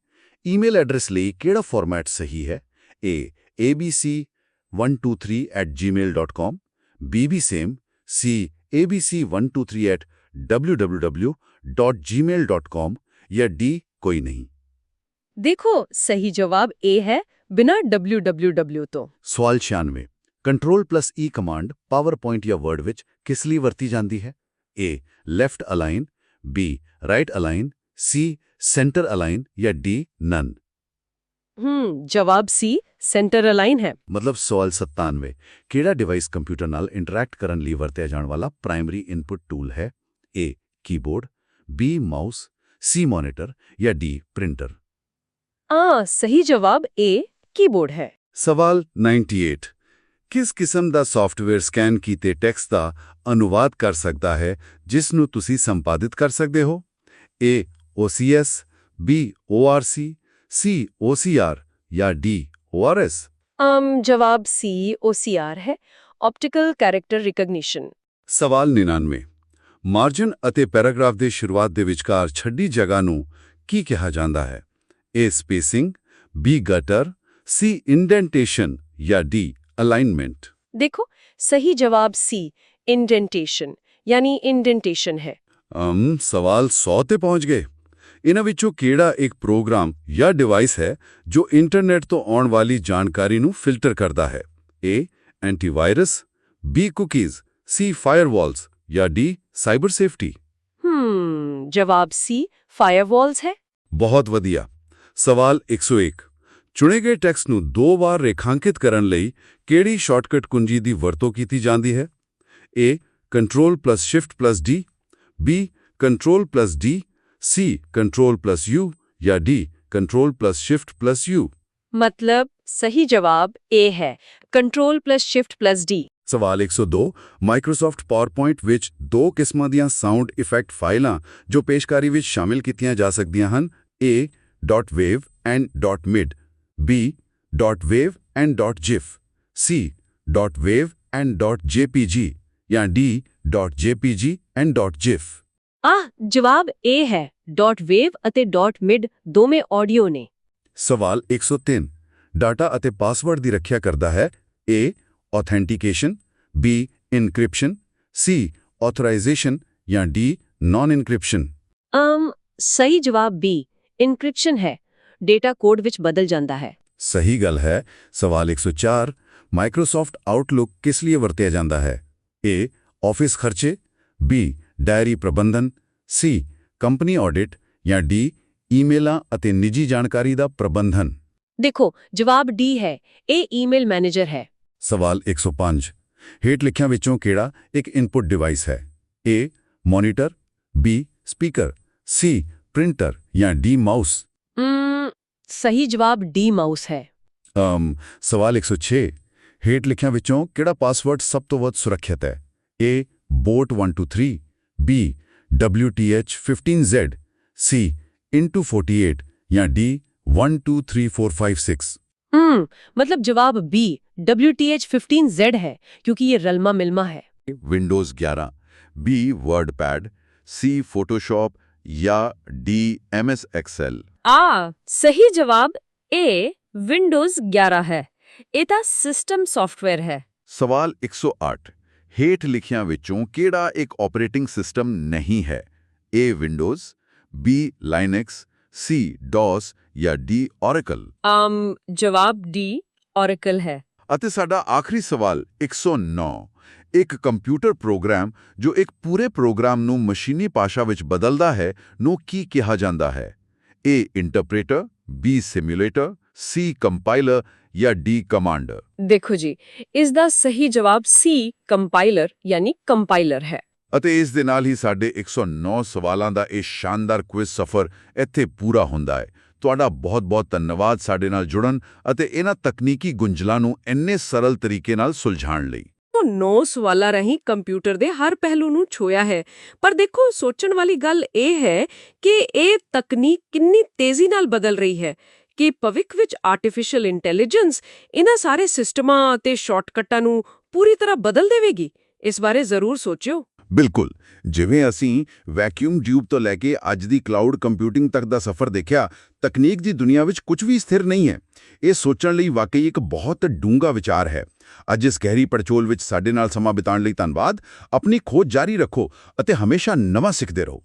ਈਮੇਲ ਐਡਰੈਸ ਲਈ ਕਿਹੜਾ ਫਾਰਮੈਟ ਸਹੀ ਹੈ? A. abc123@gmail.com, B. ਵੀ ਸੇਮ, C. abc123@www.gmail.com ਜਾਂ D. ਕੋਈ ਨਹੀਂ। ਦੇਖੋ, ਸਹੀ ਜਵਾਬ A ਹੈ, ਬਿਨਾਂ www ਤੋਂ। ਸਵਾਲ 96, Ctrl+E ਕਮਾਂਡ ਪਾਵਰਪੁਆਇੰਟ ਜਾਂ ਵਰਡ ਵਿੱਚ ਕਿਸ ਲਈ ਵਰਤੀ ਜਾਂਦੀ ਹੈ? A. Left align, B. Right align, C. Centre align ਜਾਂ D. ਨਨ। ਜਵਾਬ C. ਸੈਂਟਰ ਅਲਾਈਨ ਹੈ। ਮਤਲਬ ਸਵਾਲ 97, ਕਿਹੜਾ ਡਿਵਾਈਸ ਕੰਪਿਊਟਰ ਨਾਲ ਇੰਟਰੈਕਟ ਕਰਨ ਲਈ ਵਰਤਿਆ ਜਾਣ ਵਾਲਾ ਪ੍ਰਾਇਮਰੀ ਇਨਪੁਟ ਟੂਲ ਹੈ? A. Keyboard, B. Mouse, C. Monitor ਜਾਂ D. ਪ੍ਰਿੰਟਰ। ਸਹੀ ਜਵਾਬ A. ਕੀਬੋਰਡ ਹੈ। ਸਵਾਲ 98, ਕਿਸ ਕਿਸਮ ਦਾ ਸੌਫਟਵੇਅਰ ਸਕੈਨ ਕੀਤੇ ਟੈਕਸਟ ਦਾ ਅਨੁਵਾਦ ਕਰ ਸਕਦਾ ਹੈ ਜਿਸ ਨੂੰ ਤੁਸੀਂ ਸੰਪਾਦਿਤ ਕਰ ਸਕਦੇ ਹੋ? A. OCS, B. ORC, C. OCR ਜਾਂ D. ORS। ਜਵਾਬ C. OCR ਹੈ, ਆਪਟੀਕਲ ਕੈਰੈਕਟਰ ਰਿਕਗਨੀਸ਼ਨ। ਸਵਾਲ 99, ਮਾਰਜਨ ਅਤੇ ਪੈਰਾਗ੍ਰਾਫ ਦੇ ਸ਼ੁਰੂਆਤ ਦੇ ਵਿਚਕਾਰ ਛੱਡੀ ਜਗ੍ਹਾ ਨੂੰ ਕੀ ਕਿਹਾ ਜਾਂਦਾ ਹੈ? A. Spacing, B. Gutter, C. ਇੰਡੈਂਟੇਸ਼ਨ ਜਾਂ D. ਅਲਾਈਨਮੈਂਟ। ਦੇਖੋ, ਸਹੀ ਜਵਾਬ C. ਇੰਡੈਂਟੇਸ਼ਨ ਯਾਨੀ ਇੰਡੈਂਟੇਸ਼ਨ ਹੈ। ਸਵਾਲ 100 ਤੇ ਪਹੁੰਚ ਗਏ। ਇਹਨਾਂ ਵਿੱਚੋਂ ਕਿਹੜਾ ਇੱਕ ਪ੍ਰੋਗਰਾਮ ਜਾਂ ਡਿਵਾਈਸ ਹੈ ਜੋ ਇੰਟਰਨੈਟ ਤੋਂ ਆਉਣ ਵਾਲੀ ਜਾਣਕਾਰੀ ਨੂੰ ਫਿਲਟਰ ਕਰਦਾ ਹੈ? A antivirus, B cookies, C ਫਾਇਰਵਾਲਸ ਜਾਂ D ਸਾਈਬਰ ਸੇਫਟੀ? ਜਵਾਬ C ਫਾਇਰਵਾਲਸ ਹੈ। ਬਹੁਤ ਵਧੀਆ। ਸਵਾਲ 101, ਚੁਣੇ ਗਏ ਟੈਕਸਟ ਨੂੰ 2 ਵਾਰ ਰੇਖਾਂਕਿਤ ਕਰਨ ਲਈ ਕਿਹੜੀ ਸ਼ਾਰਟਕਟ ਕੁੰਜੀ ਦੀ ਵਰਤੋਂ ਕੀਤੀ ਜਾਂਦੀ ਹੈ? A Ctrl+Shift+D, B Ctrl+D, C Ctrl+U ਜਾਂ D Ctrl+Shift+U? ਮਤਲਬ ਸਹੀ ਜਵਾਬ A ਹੈ, Ctrl+Shift+D। ਸਵਾਲ 102, ਮਾਈਕਰੋਸਾਫਟ ਪਾਵਰਪੁਆਇੰਟ ਵਿੱਚ 2 ਕਿਸਮਾਂ ਦੀਆਂ ਸਾਊਂਡ ਇਫੈਕਟ ਫਾਈਲਾਂ ਜੋ ਪੇਸ਼ਕਾਰੀ ਵਿੱਚ ਸ਼ਾਮਿਲ ਕੀਤੀਆਂ ਜਾ ਸਕਦੀਆਂ ਹਨ: A .wav and .mid, B .wav and .gif, C .wav and .jpg ਜਾਂ D .jpg and .gif? ਜਵਾਬ A ਹੈ, .wav ਅਤੇ .mid ਦੋਵੇਂ ਆਡੀਓ ਨੇ। ਸਵਾਲ 103, ਡਾਟਾ ਅਤੇ ਪਾਸਵਰਡ ਦੀ ਰੱਖਿਆ ਕਰਦਾ ਹੈ: A authentication, B encryption, C authorization ਜਾਂ D non-encryption? ਸਹੀ ਜਵਾਬ B encryption ਹੈ, ਡੇਟਾ ਕੋਡ ਵਿੱਚ ਬਦਲ ਜਾਂਦਾ ਹੈ। ਸਹੀ ਗੱਲ ਹੈ। ਸਵਾਲ 104, ਮਾਈਕਰੋਸਾਫਟ ਆਊਟਲੁੱਕ ਕਿਸ ਲਈ ਵਰਤਿਆ ਜਾਂਦਾ ਹੈ? A ਆਫਿਸ ਖਰਚੇ, B ਡਾਇਰੀ ਪ੍ਰਬੰਧਨ, C ਕੰਪਨੀ ਆਡਿਟ ਜਾਂ D ਈਮੇਲਾਂ ਅਤੇ ਨਿੱਜੀ ਜਾਣਕਾਰੀ ਦਾ ਪ੍ਰਬੰਧਨ? ਦੇਖੋ, ਜਵਾਬ D ਹੈ, ਇਹ ਈਮੇਲ ਮੈਨੇਜਰ ਹੈ। ਸਵਾਲ 105, ਹੇਠ ਲਿਖਿਆਂ ਵਿੱਚੋਂ ਕਿਹੜਾ ਇੱਕ ਇਨਪੁਟ ਡਿਵਾਈਸ ਹੈ? A monitor, B speaker, C printer ਜਾਂ D ਮਾਊਸ? ਸਹੀ ਜਵਾਬ D ਮਾਊਸ ਹੈ। ਸਵਾਲ 106, ਹੇਠ ਲਿਖਿਆਂ ਵਿੱਚੋਂ ਕਿਹੜਾ ਪਾਸਵਰਡ ਸਭ ਤੋਂ ਵੱਧ ਸੁਰੱਖਿਅਤ ਹੈ? A bot123, B WTH15Z, C into48 ਜਾਂ D 123456? ਮਤਲਬ ਜਵਾਬ B WTH15Z ਹੈ, ਕਿਉਂਕਿ ਇਹ ਰਲਮਾ ਮਿਲਮਾ ਹੈ। Windows 11, B WordPad, C Photoshop ਜਾਂ D MS Excel? ਸਹੀ ਜਵਾਬ A ਵਿੰਡੋਜ਼ 11 ਹੈ। ਇਹ ਤਾਂ ਸਿਸਟਮ ਸੌਫਟਵੇਅਰ ਹੈ। ਸਵਾਲ 108, ਹੇਠ ਲਿਖਿਆਂ ਵਿੱਚੋਂ ਕਿਹੜਾ ਇੱਕ ਆਪਰੇਟਿੰਗ ਸਿਸਟਮ ਨਹੀਂ ਹੈ? A windows, B ਲਾਈਨੈਕਸ, C DOS ਜਾਂ D Oracle? ਜਵਾਬ D Oracle ਹੈ। ਅਤੇ ਸਾਡਾ ਆਖਰੀ ਸਵਾਲ 109, ਇੱਕ ਕੰਪਿਊਟਰ ਪ੍ਰੋਗਰਾਮ ਜੋ ਇੱਕ ਪੂਰੇ ਪ੍ਰੋਗਰਾਮ ਨੂੰ ਮਸ਼ੀਨੀ ਭਾਸ਼ਾ ਵਿੱਚ ਬਦਲਦਾ ਹੈ ਨੂੰ ਕੀ ਕਿਹਾ ਜਾਂਦਾ ਹੈ? A interpreter, B simulator, C compiler ਜਾਂ D ਕਮਾਂਡਰ? ਦੇਖੋ ਜੀ, ਇਸ ਦਾ ਸਹੀ ਜਵਾਬ C ਕੰਪਾਈਲਰ ਯਾਨੀ ਕੰਪਾਈਲਰ ਹੈ। ਅਤੇ ਇਸ ਦੇ ਨਾਲ ਹੀ ਸਾਡੇ 109 ਸਵਾਲਾਂ ਦਾ ਇਹ ਸ਼ਾਨਦਾਰ ਕੁਇਜ਼ ਸਫ਼ਰ ਇੱਥੇ ਪੂਰਾ ਹੁੰਦਾ ਹੈ। ਤੁਹਾਡਾ ਬਹੁਤ-ਬਹੁਤ ਧੰਨਵਾਦ ਸਾਡੇ ਨਾਲ ਜੁੜਨ ਅਤੇ ਇਹਨਾਂ ਤਕਨੀਕੀ ਗੁੰਝਲਾਂ ਨੂੰ ਇੰਨੇ ਸਰਲ ਤਰੀਕੇ ਨਾਲ ਸੁਲਝਾਉਣ ਲਈ। 9 ਸਵਾਲਾਂ ਰਾਹੀਂ ਕੰਪਿਊਟਰ ਦੇ ਹਰ ਪਹਿਲੂ ਨੂੰ ਛੋਇਆ ਹੈ। ਪਰ ਦੇਖੋ, ਸੋਚਣ ਵਾਲੀ ਗੱਲ ਇਹ ਹੈ ਕਿ ਇਹ ਤਕਨੀਕ ਕਿੰਨੀ ਤੇਜ਼ੀ ਨਾਲ ਬਦਲ ਰਹੀ ਹੈ ਕਿ ਭਵਿੱਖ ਵਿੱਚ ਆਰਟੀਫੀਸ਼ੀਅਲ ਇੰਟੈਲੀਜੈਂਸ ਇਹਨਾਂ ਸਾਰੇ ਸਿਸਟਮਾਂ ਅਤੇ ਸ਼ਾਰਟਕਟਾਂ ਨੂੰ ਪੂਰੀ ਤਰ੍ਹਾਂ ਬਦਲ ਦੇਵੇਗੀ। ਇਸ ਬਾਰੇ ਜ਼ਰੂਰ ਸੋਚਿਓ। ਬਿਲਕੁਲ, ਜਿਵੇਂ ਅਸੀਂ ਵੈਕਿਊਮ ਟਿਊਬ ਤੋਂ ਲੈ ਕੇ ਅੱਜ ਦੀ ਕਲਾਊਡ ਕੰਪਿਊਟਿੰਗ ਤੱਕ ਦਾ ਸਫ਼ਰ ਦੇਖਿਆ, ਤਕਨੀਕ ਦੀ ਦੁਨੀਆ ਵਿੱਚ ਕੁਝ ਵੀ ਸਥਿਰ ਨਹੀਂ ਹੈ। ਇਹ ਸੋਚਣ ਲਈ ਵਾਕਈ ਇੱਕ ਬਹੁਤ ਡੂੰਘਾ ਵਿਚਾਰ ਹੈ। ਅੱਜ ਇਸ ਗਹਿਰੀ ਪੜਚੋਲ ਵਿੱਚ ਸਾਡੇ ਨਾਲ ਸਮਾਂ ਬਿਤਾਉਣ ਲਈ ਧੰਨਵਾਦ। ਆਪਣੀ ਖੋਜ ਜਾਰੀ ਰੱਖੋ ਅਤੇ ਹਮੇਸ਼ਾ ਨਵਾਂ ਸਿੱਖਦੇ ਰਹੋ।